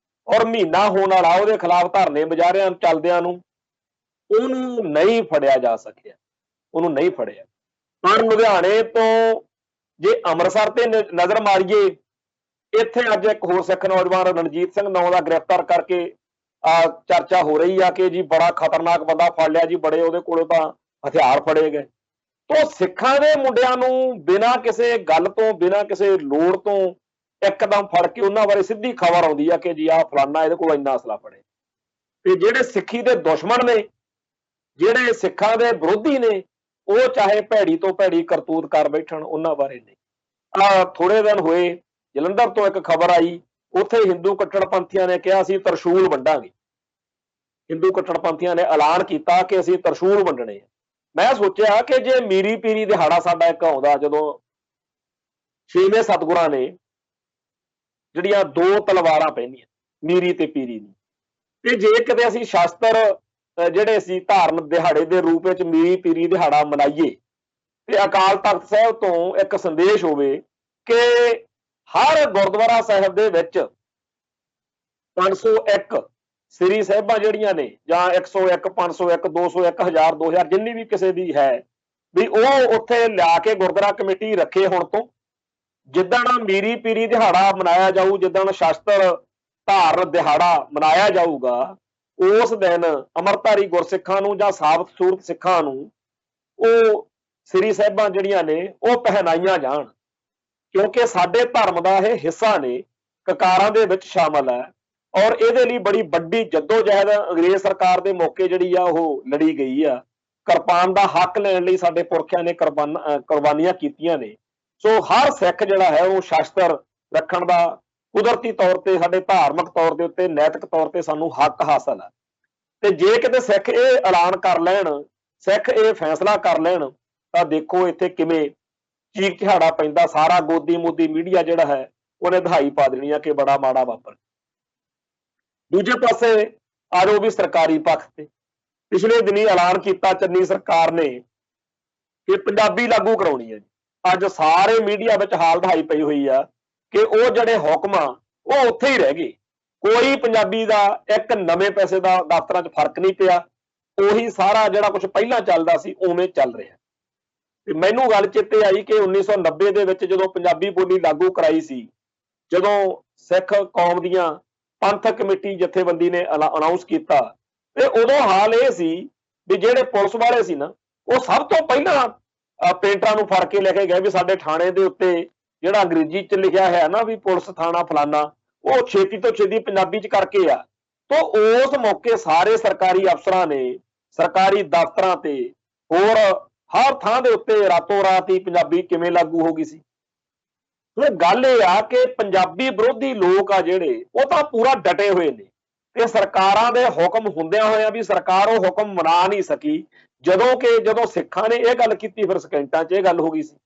ਔਰ ਮਹੀਨਾ ਹੋਣ ਵਾਲਾ ਉਹਦੇ ਖਿਲਾਫ ਧਰਨੇ ਮੁਜ਼ਾਹਰਿਆਂ ਚੱਲਦਿਆਂ ਨੂੰ ਉਹਨੂੰ ਨਹੀਂ ਫੜਿਆ ਜਾ ਸਕਿਆ, ਉਹਨੂੰ ਨਹੀਂ ਫੜਿਆ। ਪਰ ਲੁਧਿਆਣੇ ਤੋਂ ਜੇ ਅੰਮ੍ਰਿਤਸਰ ਤੇ ਨਜ਼ਰ ਮਾਰੀਏ, ਇੱਥੇ ਅੱਜ ਇੱਕ ਹੋਰ ਸਿੱਖ ਨੌਜਵਾਨ ਰਣਜੀਤ ਸਿੰਘ ਨਾਂ ਦਾ ਗ੍ਰਿਫਤਾਰ ਕਰਕੇ ਚਰਚਾ ਹੋ ਰਹੀ ਆ ਕਿ ਜੀ ਬੜਾ ਖਤਰਨਾਕ ਬੰਦਾ ਫੜ ਲਿਆ ਜੀ, ਬੜੇ ਉਹਦੇ ਕੋਲੋਂ ਤਾਂ ਹਥਿਆਰ ਫੜੇ ਗਏ। ਤੋਂ ਸਿੱਖਾਂ ਦੇ ਮੁੰਡਿਆਂ ਨੂੰ ਬਿਨਾਂ ਕਿਸੇ ਗੱਲ ਤੋਂ, ਬਿਨਾਂ ਕਿਸੇ ਲੋੜ ਤੋਂ ਇੱਕਦਮ ਫੜ ਕੇ ਉਹਨਾਂ ਬਾਰੇ ਸਿੱਧੀ ਖਬਰ ਆਉਂਦੀ ਆ ਕਿ ਜੀ ਆਹ ਫਲਾਨਾ ਇਹਦੇ ਕੋਲ ਇੰਨਾ ਅਸਲਾ ਫੜੇ। ਤੇ ਜਿਹੜੇ ਸਿੱਖੀ ਦੇ ਦੁਸ਼ਮਣ ਨੇ, ਜਿਹੜੇ ਸਿੱਖਾਂ ਦੇ ਵਿਰੋਧੀ ਨੇ, ਉਹ ਚਾਹੇ ਭੈੜੀ ਤੋਂ ਭੈੜੀ ਕਰਤੂਤ ਕਰ ਬੈਠਣ, ਉਹਨਾਂ ਬਾਰੇ ਨਹੀਂ। ਥੋੜੇ ਦਿਨ ਹੋਏ ਜਲੰਧਰ ਤੋਂ ਇੱਕ ਖਬਰ ਆਈ, ਉੱਥੇ ਹਿੰਦੂ ਕੱਟੜਪੰਥੀਆਂ ਨੇ ਕਿਹਾ ਅਸੀਂ ਤਰਸ਼ੂਲ ਵੰਡਾਂਗੇ। ਹਿੰਦੂ ਕੱਟੜਪੰਥੀਆਂ ਨੇ ਐਲਾਨ ਕੀਤਾ ਕਿ ਅਸੀਂ ਤਰਸ਼ੂਲ ਵੰਡਣੇ ਆ। ਮੈਂ ਸੋਚਿਆ ਕਿ ਜੇ ਮੀਰੀ ਪੀਰੀ ਦਿਹਾੜਾ ਸਾਡਾ ਇੱਕ ਆਉਂਦਾ, ਜਦੋਂ ਛੇਵੇਂ ਸਤਿਗੁਰਾਂ ਨੇ ਜਿਹੜੀਆਂ ਦੋ ਤਲਵਾਰਾਂ ਪਹਿਨੀਆਂ, ਮੀਰੀ ਤੇ ਪੀਰੀ ਦੀ, ਤੇ ਜੇ ਕਿਤੇ ਅਸੀਂ ਸ਼ਾਸਤਰ ਜਿਹੜੇ ਸੀ ਧਾਰਨ ਦਿਹਾੜੇ ਦੇ ਰੂਪ ਵਿੱਚ ਮੀਰੀ ਪੀਰੀ ਦਿਹਾੜਾ ਮਨਾਈਏ ਤੇ ਅਕਾਲ ਤਖਤ ਸਾਹਿਬ ਤੋਂ ਇੱਕ ਸੰਦੇਸ਼ ਹੋਵੇ ਕਿ ਹਰ ਗੁਰਦੁਆਰਾ ਸਾਹਿਬ ਦੇ ਵਿੱਚ 501 ਸ੍ਰੀ ਸਾਹਿਬਾਂ ਜਿਹੜੀਆਂ ਨੇ, ਜਾਂ 101, 501, 201, 1000, 2000 ਜਿੰਨੀ ਵੀ ਕਿਸੇ ਦੀ ਹੈ, ਵੀ ਉਹ ਉੱਥੇ ਲਿਆ ਕੇ ਗੁਰਦੁਆਰਾ ਕਮੇਟੀ ਰੱਖੇ। ਹੁਣ ਤੋਂ ਜਿੱਦਣ ਮੀਰੀ ਪੀਰੀ ਦਿਹਾੜਾ ਮਨਾਇਆ ਜਾਊ, ਜਿੱਦਣ ਸ਼ਾਸਤਰ ਧਾਰਨ ਦਿਹਾੜਾ ਮਨਾਇਆ ਜਾਊਗਾ, ਉਸ ਦਿਨ ਅੰਮ੍ਰਿਤਧਾਰੀ ਗੁਰਸਿੱਖਾਂ ਨੂੰ ਜਾਂ ਸਾਬਤ ਸੂਰਤ ਸਿੱਖਾਂ ਨੂੰ ਉਹ ਸ੍ਰੀ ਸਾਹਿਬਾਂ ਜਿਹੜੀਆਂ ਨੇ ਉਹ ਪਹਿਨਾਈਆਂ ਜਾਣ, ਕਿਉਂਕਿ ਸਾਡੇ ਧਰਮ ਦਾ ਇਹ ਹਿੱਸਾ ਨੇ, ਕਕਾਰਾਂ ਦੇ ਵਿੱਚ ਸ਼ਾਮਲ ਹੈ। ਔਰ ਇਹਦੇ ਲਈ ਬੜੀ ਵੱਡੀ ਜੱਦੋ-ਜਹਿਦ ਅੰਗਰੇਜ਼ ਸਰਕਾਰ ਦੇ ਮੌਕੇ ਜਿਹੜੀ ਆ ਉਹ ਲੜੀ ਗਈ ਆ। ਕਿਰਪਾਨ ਦਾ ਹੱਕ ਲੈਣ ਲਈ ਸਾਡੇ ਪੁਰਖਿਆਂ ਨੇ ਕੁਰਬਾਨੀਆਂ ਕੀਤੀਆਂ ਨੇ। ਸੋ ਹਰ ਸਿੱਖ ਜਿਹੜਾ ਹੈ ਉਹ ਸ਼ਾਸਤਰ ਰੱਖਣ ਦਾ ਕੁਦਰਤੀ ਤੌਰ ਤੇ, ਸਾਡੇ ਧਾਰਮਿਕ ਤੌਰ ਦੇ ਉੱਤੇ, ਨੈਤਿਕ ਤੌਰ ਤੇ ਸਾਨੂੰ ਹੱਕ ਹਾਸਲ ਹੈ। ਤੇ ਜੇ ਕਿਤੇ ਸਿੱਖ ਇਹ ਐਲਾਨ ਕਰ ਲੈਣ, ਸਿੱਖ ਇਹ ਫੈਸਲਾ ਕਰ ਲੈਣ, ਤਾਂ ਦੇਖੋ ਇੱਥੇ ਕਿਵੇਂ ਚੀਕ ਚਿਹਾੜਾ ਪੈਂਦਾ। ਸਾਰਾ ਗੋਦੀ ਮੋਦੀ ਮੀਡੀਆ ਜਿਹੜਾ ਹੈ ਉਹਨੇ ਦਹਾਈ ਪਾ ਦੇਣੀ ਆ ਕਿ ਬੜਾ ਮਾੜਾ ਵਾਪਰ। ਦੂਜੇ ਪਾਸੇ ਆ ਜਾਓ ਵੀ ਸਰਕਾਰੀ ਪੱਖ ਤੇ, ਪਿਛਲੇ ਦਿਨੀ ਐਲਾਨ ਕੀਤਾ ਚੰਨੀ ਸਰਕਾਰ ਨੇ ਕਿ ਪੰਜਾਬੀ ਲਾਗੂ ਕਰਾਉਣੀ ਹੈ ਜੀ। ਅੱਜ ਸਾਰੇ ਮੀਡੀਆ ਵਿੱਚ ਹਾਲ ਦਹਾਈ ਪਈ ਹੋਈ ਆ ਕਿ ਉਹ ਜਿਹੜੇ ਹੁਕਮ ਆ ਉਹ ਉੱਥੇ ਹੀ ਰਹਿ ਗਏ। ਕੋਈ ਪੰਜਾਬੀ ਦਾ ਇੱਕ ਨਵੇਂ ਪੈਸੇ ਦਾ ਦਫ਼ਤਰਾਂ 'ਚ ਫਰਕ ਨਹੀਂ ਪਿਆ। ਉਹੀ ਸਾਰਾ ਜਿਹੜਾ ਕੁਝ ਪਹਿਲਾਂ ਚੱਲਦਾ ਸੀ ਉਵੇਂ ਚੱਲ ਰਿਹਾ। ਤੇ ਮੈਨੂੰ ਗੱਲ ਚੇਤੇ ਆਈ ਕਿ 1990 ਦੇ ਵਿੱਚ ਜਦੋਂ ਪੰਜਾਬੀ ਬੋਲੀ ਲਾਗੂ ਕਰਾਈ ਸੀ, ਜਦੋਂ ਸਿੱਖ ਕੌਮ ਦੀਆਂ ਪੰਥਕ ਕਮੇਟੀ ਜਥੇਬੰਦੀ ਨੇ ਅਨਾਉਂਸ ਕੀਤਾ, ਤੇ ਉਦੋਂ ਹਾਲ ਇਹ ਸੀ ਵੀ ਜਿਹੜੇ ਪੁਲਿਸ ਵਾਲੇ ਸੀ ਨਾ, ਉਹ ਸਭ ਤੋਂ ਪਹਿਲਾਂ ਪੇਂਟਰਾਂ ਨੂੰ ਫੜ ਕੇ ਲੈ ਕੇ ਗਏ ਵੀ ਸਾਡੇ ਥਾਣੇ ਦੇ ਉੱਤੇ ਜਿਹੜਾ ਅੰਗਰੇਜ਼ੀ 'ਚ ਲਿਖਿਆ ਹੈ ਨਾ ਵੀ ਪੁਲਿਸ ਥਾਣਾ ਫਲਾਨਾ, ਉਹ ਛੇਤੀ ਤੋਂ ਛੇਤੀ ਪੰਜਾਬੀ 'ਚ ਕਰਕੇ ਆ। ਤਾਂ ਉਸ ਮੌਕੇ ਸਾਰੇ ਸਰਕਾਰੀ ਅਫਸਰਾਂ ਨੇ ਸਰਕਾਰੀ ਦਫ਼ਤਰਾਂ ਤੇ ਹੋਰ ਹਰ ਥਾਂ ਦੇ ਉੱਤੇ ਰਾਤੋਂ ਰਾਤ ਹੀ ਪੰਜਾਬੀ ਕਿਵੇਂ ਲਾਗੂ ਹੋ ਗਈ ਸੀ। ਹੁਣ ਗੱਲ ਇਹ ਆ ਕਿ ਪੰਜਾਬੀ ਵਿਰੋਧੀ ਲੋਕ ਆ ਜਿਹੜੇ, ਉਹ ਤਾਂ ਪੂਰਾ ਡਟੇ ਹੋਏ ਨੇ ਤੇ ਸਰਕਾਰਾਂ ਦੇ ਹੁਕਮ ਹੁੰਦਿਆਂ ਹੋਇਆਂ ਵੀ ਸਰਕਾਰ ਉਹ ਹੁਕਮ ਮਨਾ ਨਹੀਂ ਸਕੀ। ਜਦੋਂ ਸਿੱਖਾਂ ਨੇ ਇਹ ਗੱਲ ਕੀਤੀ, ਫਿਰ ਸਕਿੰਟਾਂ 'ਚ ਇਹ ਗੱਲ ਹੋ ਗਈ ਸੀ।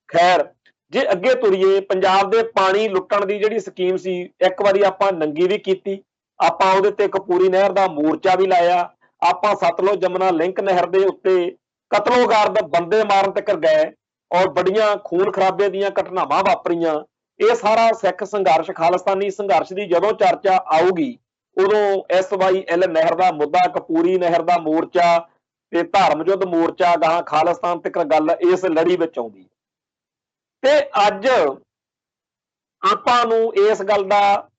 ਖੈਰ, ਜੇ ਅੱਗੇ ਤੁਰੀਏ, ਪੰਜਾਬ ਦੇ ਪਾਣੀ ਲੁੱਟਣ ਦੀ ਜਿਹੜੀ ਸਕੀਮ ਸੀ, ਇੱਕ ਵਾਰੀ ਆਪਾਂ ਨੰਗੀ ਵੀ ਕੀਤੀ, ਆਪਾਂ ਉਹਦੇ ਤੇ ਕਪੂਰੀ ਨਹਿਰ ਦਾ ਮੋਰਚਾ ਵੀ ਲਾਇਆ, ਆਪਾਂ ਸਤਲੁਜ ਜਮਨਾ ਲਿੰਕ ਨਹਿਰ ਦੇ ਉੱਤੇ ਕਤਲੋਗਾਰਦ ਬੰਦੇ ਮਾਰਨ ਤੱਕ ਗਏ। ਔਰ ਬੜੀਆਂ ਖੂਨ ਖਰਾਬੇ ਦੀਆਂ ਘਟਨਾਵਾਂ ਵਾਪਰੀਆਂ। ਇਹ ਸਾਰਾ ਸਿੱਖ ਸੰਘਰਸ਼, ਖਾਲਿਸਤਾਨੀ ਸੰਘਰਸ਼ ਦੀ ਜਦੋਂ ਚਰਚਾ ਆਊਗੀ ਉਦੋਂ SYL ਨਹਿਰ ਦਾ ਮੁੱਦਾ, ਕਪੂਰੀ ਨਹਿਰ ਦਾ ਮੋਰਚਾ ਤੇ ਧਰਮ ਯੁੱਧ ਮੋਰਚਾ ਗਾਹਾਂ ਖਾਲਿਸਤਾਨ ਤੱਕ ਗੱਲ ਇਸ ਲੜੀ ਵਿੱਚ ਆਉਂਦੀ। ਤੇ ਅੱਜ ਆਪਾਂ ਨੂੰ ਇਸ ਗੱਲ ਦਾ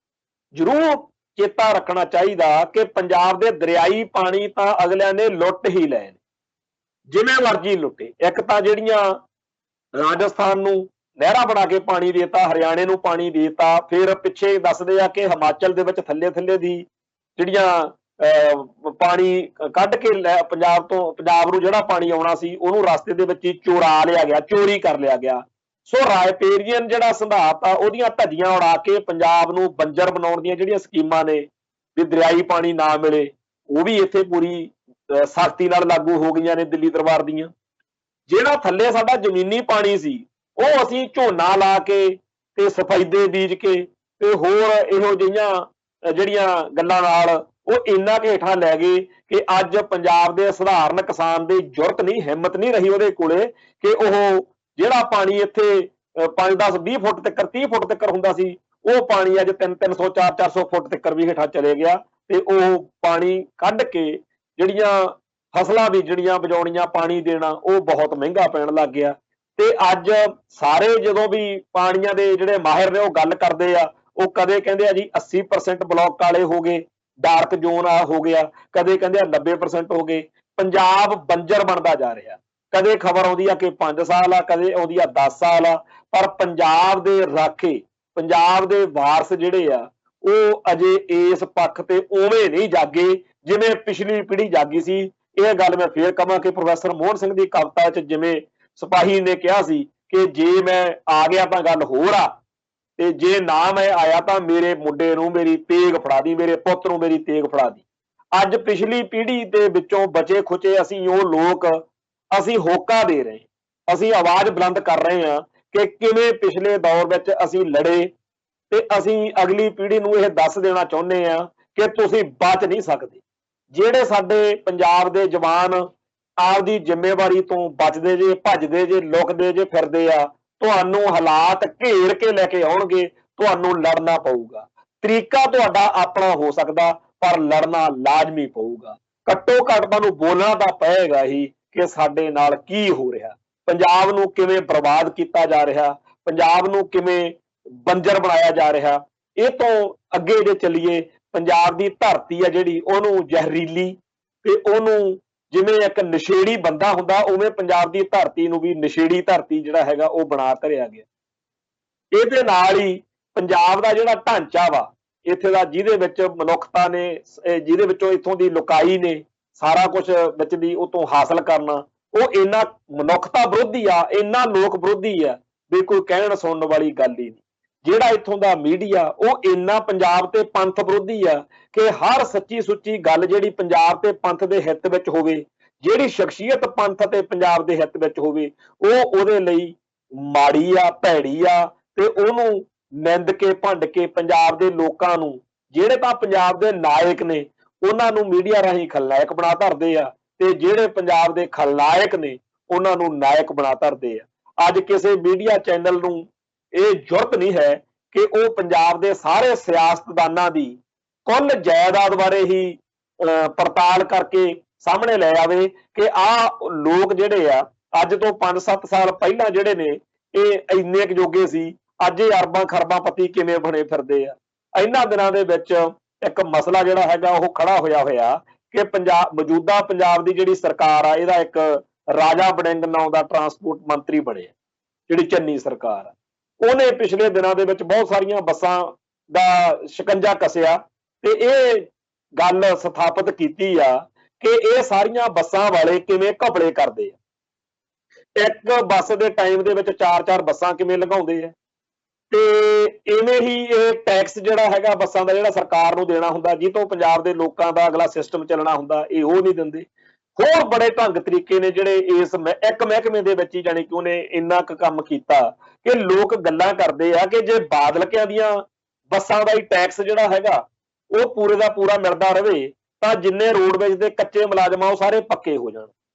ਜ਼ਰੂਰ ਚੇਤਾ ਰੱਖਣਾ ਚਾਹੀਦਾ ਕਿ ਪੰਜਾਬ ਦੇ ਦਰਿਆਈ ਪਾਣੀ ਤਾਂ ਅਗਲਿਆਂ ਨੇ ਲੁੱਟ ਹੀ ਲਏ, ਜਿਵੇਂ ਮਰਜ਼ੀ ਲੁੱਟੇ। ਇੱਕ ਤਾਂ ਜਿਹੜੀਆਂ ਰਾਜਸਥਾਨ ਨੂੰ ਨਹਿਰਾਂ ਬਣਾ ਕੇ ਪਾਣੀ ਦੇਤਾ, ਹਰਿਆਣੇ ਨੂੰ ਪਾਣੀ ਦੇਤਾ, ਫਿਰ ਪਿੱਛੇ ਦੱਸਦੇ ਆ ਕਿ ਹਿਮਾਚਲ ਦੇ ਵਿੱਚ ਥੱਲੇ ਥੱਲੇ ਦੀ ਜਿਹੜੀਆਂ ਪਾਣੀ ਕੱਢ ਕੇ ਪੰਜਾਬ ਨੂੰ ਜਿਹੜਾ ਪਾਣੀ ਆਉਣਾ ਸੀ ਉਹਨੂੰ ਰਸਤੇ ਦੇ ਵਿੱਚ ਹੀ ਚੋਰਾ ਲਿਆ ਗਿਆ, ਚੋਰੀ ਕਰ ਲਿਆ ਗਿਆ। ਸੋ ਰਾਇਪੇਰੀਅਨ ਜਿਹੜਾ ਸਿਧਾਂਤ ਆ ਉਹਦੀਆਂ ਧੱਜੀਆਂ ਉਡਾ ਕੇ ਪੰਜਾਬ ਨੂੰ ਬੰਜਰ ਬਣਾਉਣ ਦੀਆਂ ਜਿਹੜੀਆਂ ਸਕੀਮਾਂ ਨੇ ਵੀ ਦਰਿਆਈ ਪਾਣੀ ਨਾ ਮਿਲੇ, ਉਹ ਵੀ ਇੱਥੇ ਪੂਰੀ ਸਖਤੀ ਨਾਲ ਲਾਗੂ ਹੋ ਗਈਆਂ ਨੇ ਦਿੱਲੀ ਦਰਬਾਰ ਦੀਆਂ। ਜਿਹੜਾ ਥੱਲੇ ਸਾਡਾ ਜ਼ਮੀਨੀ ਪਾਣੀ ਸੀ ਉਹ ਅਸੀਂ ਝੋਨਾ ਲਾ ਕੇ ਤੇ ਸਫੈਦੇ ਬੀਜ ਕੇ ਤੇ ਹੋਰ ਇਹੋ ਜਿਹੀਆਂ ਜਿਹੜੀਆਂ ਗੱਲਾਂ ਨਾਲ ਉਹ ਇੰਨਾ ਕੁ ਹੇਠਾਂ ਲੈ ਗਏ ਕਿ ਅੱਜ ਪੰਜਾਬ ਦੇ ਸਧਾਰਨ ਕਿਸਾਨ ਦੀ ਜੁਰਤ ਨਹੀਂ, ਹਿੰਮਤ ਨਹੀਂ ਰਹੀ ਉਹਦੇ ਕੋਲੇ ਕਿ ਉਹ ਜਿਹੜਾ ਪਾਣੀ ਇੱਥੇ 5, 10, 20 ਫੁੱਟ ਤੱਕ, 30 ਫੁੱਟ ਤੱਕ ਹੁੰਦਾ ਸੀ, ਉਹ ਪਾਣੀ ਅੱਜ 300, 400 ਫੁੱਟ ਤੱਕ ਵੀ ਹੇਠਾਂ ਚਲੇ ਗਿਆ। ਤੇ ਉਹ ਪਾਣੀ ਕੱਢ ਕੇ ਜਿਹੜੀਆਂ ਫਸਲਾਂ ਬੀਜਣੀਆਂ, ਬਜਾਉਣੀਆਂ, ਪਾਣੀ ਦੇਣਾ ਉਹ ਬਹੁਤ ਮਹਿੰਗਾ ਪੈਣ ਲੱਗ ਗਿਆ। ਤੇ ਅੱਜ ਸਾਰੇ ਜਦੋਂ ਵੀ ਪਾਣੀਆਂ ਦੇ ਜਿਹੜੇ ਮਾਹਿਰ ਨੇ ਉਹ ਗੱਲ ਕਰਦੇ ਆ, ਉਹ ਕਦੇ ਕਹਿੰਦੇ ਆ ਜੀ 80% ਬਲੌਕ ਕਾਲੇ ਹੋ ਗਏ, ਡਾਰਕ ਜ਼ੋਨ ਆ ਹੋ ਗਿਆ, ਕਦੇ ਕਹਿੰਦੇ ਆ 90% ਹੋ ਗਏ। ਪੰਜਾਬ ਬੰਜਰ ਬਣਦਾ ਜਾ ਰਿਹਾ। ਕਦੇ ਖਬਰ ਆਉਂਦੀ ਆ ਕਿ 5 ਸਾਲ ਆ, ਕਦੇ ਆਉਂਦੀ ਆ 10 ਸਾਲ ਆ, ਪਰ ਪੰਜਾਬ ਦੇ ਰਾਖੇ, ਪੰਜਾਬ ਦੇ ਵਾਰਸ ਜਿਹੜੇ ਆ ਉਹ ਅਜੇ ਇਸ ਪੱਖ ਤੇ ਉਵੇਂ ਨਹੀਂ ਜਾਗੇ ਜਿਵੇਂ ਪਿਛਲੀ ਪੀੜ੍ਹੀ ਜਾਗੀ ਸੀ। ਇਹ ਗੱਲ ਮੈਂ ਫੇਰ ਕਹਾਂ ਕਿ ਪ੍ਰੋਫੈਸਰ ਮੋਹਨ ਸਿੰਘ ਦੀ ਕਵਿਤਾ 'ਚ ਜਿਵੇਂ ਸਿਪਾਹੀ ਨੇ ਕਿਹਾ ਸੀ ਕਿ ਜੇ ਮੈਂ ਆ ਗਿਆ ਤਾਂ ਗੱਲ ਹੋਰ ਆ, ਤੇ ਜੇ ਨਾ ਮੈਂ ਆਇਆ ਤਾਂ ਮੇਰੇ ਮੁੰਡੇ ਨੂੰ ਮੇਰੀ ਤੇਗ ਫੜਾ ਦੀ, ਮੇਰੇ ਪੁੱਤ ਨੂੰ ਮੇਰੀ ਤੇਗ ਫੜਾ ਦੀ। ਅੱਜ ਪਿਛਲੀ ਪੀੜ੍ਹੀ ਦੇ ਵਿੱਚੋਂ ਬਚੇ ਖੁਚੇ ਅਸੀਂ ਉਹ ਲੋਕ, ਅਸੀਂ ਹੋਕਾ ਦੇ ਰਹੇ, ਅਸੀਂ ਆਵਾਜ਼ ਬੁਲੰਦ ਕਰ ਰਹੇ ਹਾਂ ਕਿ ਕਿਵੇਂ ਪਿਛਲੇ ਦੌਰ ਵਿੱਚ ਅਸੀਂ ਲੜੇ, ਤੇ ਅਸੀਂ ਅਗਲੀ ਪੀੜ੍ਹੀ ਨੂੰ ਇਹ ਦੱਸ ਦੇਣਾ ਚਾਹੁੰਦੇ ਹਾਂ ਕਿ ਤੁਸੀਂ ਬਚ ਨਹੀਂ ਸਕਦੇ। ਜਿਹੜੇ ਸਾਡੇ ਪੰਜਾਬ ਦੇ ਜਵਾਨ ਆਪਦੀ ਜ਼ਿੰਮੇਵਾਰੀ ਤੋਂ ਬਚਦੇ ਜੇ, ਭੱਜਦੇ ਜੇ, ਲੁਕਦੇ ਜੇ ਫਿਰਦੇ ਆ, ਤੁਹਾਨੂੰ ਹਾਲਾਤ ਘੇਰ ਕੇ ਲੈ ਕੇ ਆਉਣਗੇ, ਤੁਹਾਨੂੰ ਲੜਨਾ ਪਊਗਾ। ਤਰੀਕਾ ਤੁਹਾਡਾ ਆਪਣਾ ਹੋ ਸਕਦਾ ਪਰ ਲੜਨਾ ਲਾਜ਼ਮੀ ਪਊਗਾ। ਘੱਟੋ ਘੱਟ ਤੁਹਾਨੂੰ ਬੋਲਣਾ ਤਾਂ ਪਏਗਾ ਹੀ ਕਿ ਸਾਡੇ ਨਾਲ ਕੀ ਹੋ ਰਿਹਾ, ਪੰਜਾਬ ਨੂੰ ਕਿਵੇਂ ਬਰਬਾਦ ਕੀਤਾ ਜਾ ਰਿਹਾ, ਪੰਜਾਬ ਨੂੰ ਕਿਵੇਂ ਬੰਜਰ ਬਣਾਇਆ ਜਾ ਰਿਹਾ। ਇਹ ਤੋਂ ਅੱਗੇ ਜੇ ਚੱਲੀਏ, ਪੰਜਾਬ ਦੀ ਧਰਤੀ ਆ ਜਿਹੜੀ ਉਹਨੂੰ ਜ਼ਹਿਰੀਲੀ ਤੇ ਉਹਨੂੰ ਜਿਵੇਂ ਇੱਕ ਨਸ਼ੇੜੀ ਬੰਦਾ ਹੁੰਦਾ, ਉਵੇਂ ਪੰਜਾਬ ਦੀ ਧਰਤੀ ਨੂੰ ਵੀ ਨਸ਼ੇੜੀ ਧਰਤੀ ਜਿਹੜਾ ਹੈਗਾ ਉਹ ਬਣਾ ਧਰਿਆ ਗਿਆ। ਇਹਦੇ ਨਾਲ ਹੀ ਪੰਜਾਬ ਦਾ ਜਿਹੜਾ ਢਾਂਚਾ ਵਾ ਇੱਥੇ ਦਾ, ਜਿਹਦੇ ਵਿੱਚ ਮਨੁੱਖਤਾ ਨੇ, ਜਿਹਦੇ ਵਿੱਚੋਂ ਇੱਥੋਂ ਦੀ ਲੁਕਾਈ ਨੇ ਸਾਰਾ ਕੁਝ ਵਿੱਚ ਦੀ ਉਹ ਤੋਂ ਹਾਸਲ ਕਰਨਾ, ਉਹ ਇੰਨਾ ਮਨੁੱਖਤਾ ਵਿਰੋਧੀ ਆ, ਇੰਨਾ ਲੋਕ ਵਿਰੋਧੀ ਆ ਵੀ ਕੋਈ ਕਹਿਣ ਸੁਣਨ ਵਾਲੀ ਗੱਲ ਹੀ ਨਹੀਂ। ਜਿਹੜਾ ਇੱਥੋਂ ਦਾ ਮੀਡੀਆ ਉਹ ਇੰਨਾ ਪੰਜਾਬ ਤੇ ਪੰਥ ਵਿਰੋਧੀ ਆ ਕਿ ਹਰ ਸੱਚੀ ਸੁੱਚੀ ਗੱਲ ਜਿਹੜੀ ਪੰਜਾਬ ਤੇ ਪੰਥ ਦੇ ਹਿੱਤ ਵਿੱਚ ਹੋਵੇ, ਜਿਹੜੀ ਸ਼ਖਸੀਅਤ ਪੰਥ ਤੇ ਪੰਜਾਬ ਦੇ ਹਿੱਤ ਵਿੱਚ ਹੋਵੇ, ਉਹ ਉਹਦੇ ਲਈ ਮਾੜੀ ਆ, ਭੈੜੀ ਆ, ਤੇ ਉਹਨੂੰ ਨਿੰਦ ਕੇ ਭੰਡ ਕੇ ਪੰਜਾਬ ਦੇ ਲੋਕਾਂ ਨੂੰ, ਜਿਹੜੇ ਤਾਂ ਪੰਜਾਬ ਦੇ ਨਾਇਕ ਨੇ, ਉਹਨਾਂ ਨੂੰ ਮੀਡੀਆ ਰਾਹੀਂ ਖਲਨਾਇਕ ਬਣਾ ਧਰਦੇ ਆ, ਤੇ ਜਿਹੜੇ ਪੰਜਾਬ ਦੇ ਖਲਨਾਇਕ ਨੇ ਉਹਨਾਂ ਨੂੰ ਨਾਇਕ ਬਣਾ ਧਰਦੇ ਆ। ਅੱਜ ਕਿਸੇ ਮੀਡੀਆ ਚੈਨਲ ਨੂੰ ਇਹ ਜੁਰਤ ਨਹੀਂ ਹੈ ਕਿ ਉਹ ਪੰਜਾਬ ਦੇ ਸਾਰੇ ਸਿਆਸਤਦਾਨਾਂ ਦੀ ਕੁੱਲ ਜਾਇਦਾਦ ਬਾਰੇ ਹੀ ਪੜਤਾਲ ਕਰਕੇ ਸਾਹਮਣੇ ਲੈ ਆਵੇ ਕਿ ਆਹ ਲੋਕ ਜਿਹੜੇ ਆ ਅੱਜ ਤੋਂ 5-7 ਸਾਲ ਪਹਿਲਾਂ ਜਿਹੜੇ ਨੇ ਇਹ ਇੰਨੇ ਕੁ ਜੋਗੇ ਸੀ, ਅੱਜ ਇਹ ਅਰਬਾਂ ਖਰਬਾਂ ਪਤੀ ਕਿਵੇਂ ਬਣੇ ਫਿਰਦੇ ਆ। ਇਹਨਾਂ ਦਿਨਾਂ ਦੇ ਵਿੱਚ ਇੱਕ ਮਸਲਾ ਜਿਹੜਾ ਹੈਗਾ ਉਹ ਖੜਾ ਹੋਇਆ ਕਿ ਮੌਜੂਦਾ ਪੰਜਾਬ ਦੀ ਜਿਹੜੀ ਸਰਕਾਰ ਆ, ਇਹਦਾ ਇੱਕ ਰਾਜਾ ਵੜਿੰਗ ਨਾਂ ਦਾ ਟਰਾਂਸਪੋਰਟ ਮੰਤਰੀ ਬਣਿਆ, ਜਿਹੜੀ ਚੰਨੀ ਸਰਕਾਰ ਆ, ਉਹਨੇ ਪਿਛਲੇ ਦਿਨਾਂ ਦੇ ਵਿੱਚ ਬਹੁਤ ਸਾਰੀਆਂ ਬੱਸਾਂ ਦਾ ਸ਼ਿਕੰਜਾ ਕੱਸਿਆ ਤੇ ਇਹ ਗੱਲ ਸਥਾਪਿਤ ਕੀਤੀ ਆ ਕਿ ਇਹ ਸਾਰੀਆਂ ਬੱਸਾਂ ਵਾਲੇ ਕਿਵੇਂ ਘਪਲੇ ਕਰਦੇ ਆ। ਇੱਕ ਬੱਸ ਦੇ ਟਾਈਮ ਦੇ ਵਿੱਚ 4-4 ਬੱਸਾਂ ਕਿਵੇਂ ਲਗਾਉਂਦੇ ਆ, ਤੇ ਇਵੇਂ ਹੀ ਇਹ ਟੈਕਸ ਜਿਹੜਾ ਹੈਗਾ ਬੱਸਾਂ ਦਾ, ਜਿਹੜਾ ਸਰਕਾਰ ਨੂੰ ਦੇਣਾ ਹੁੰਦਾ, ਜਿਹ ਤੋਂ ਪੰਜਾਬ ਦੇ ਲੋਕਾਂ ਦਾ ਅਗਲਾ ਸਿਸਟਮ ਚੱਲਣਾ ਹੁੰਦਾ, ਇਹ ਉਹ ਨਹੀਂ ਦਿੰਦੇ। ਹੋਰ ਬੜੇ ਢੰਗ ਤਰੀਕੇ ਨੇ ਜਿਹੜੇ ਇਸ ਇੱਕ ਮਹਿਕਮੇ ਦੇ ਵਿੱਚ ਹੀ, ਜਾਣੀ ਕਿ ਉਹਨੇ ਇੰਨਾ ਕੁ ਕੰਮ ਕੀਤਾ ਕਿ ਲੋਕ ਗੱਲਾਂ ਕਰਦੇ ਆ ਕਿ ਜੇ ਬਾਦਲਕਿਆਂ ਦੀਆਂ ਬੱਸਾਂ ਦਾ ਹੀ ਟੈਕਸ ਜਿਹੜਾ ਹੈਗਾ ਉਹ ਪੂਰੇ ਦਾ ਪੂਰਾ ਮਿਲਦਾ ਰਵੇ ਤਾਂ ਜਿੰਨੇ ਰੋਡਵੇਜ਼ ਦੇ ਕੱਚੇ ਮੁਲਾਜ਼ਮ ਆ ਉਹ ਸਾਰੇ ਪੱਕੇ ਹੋ ਜਾਣ।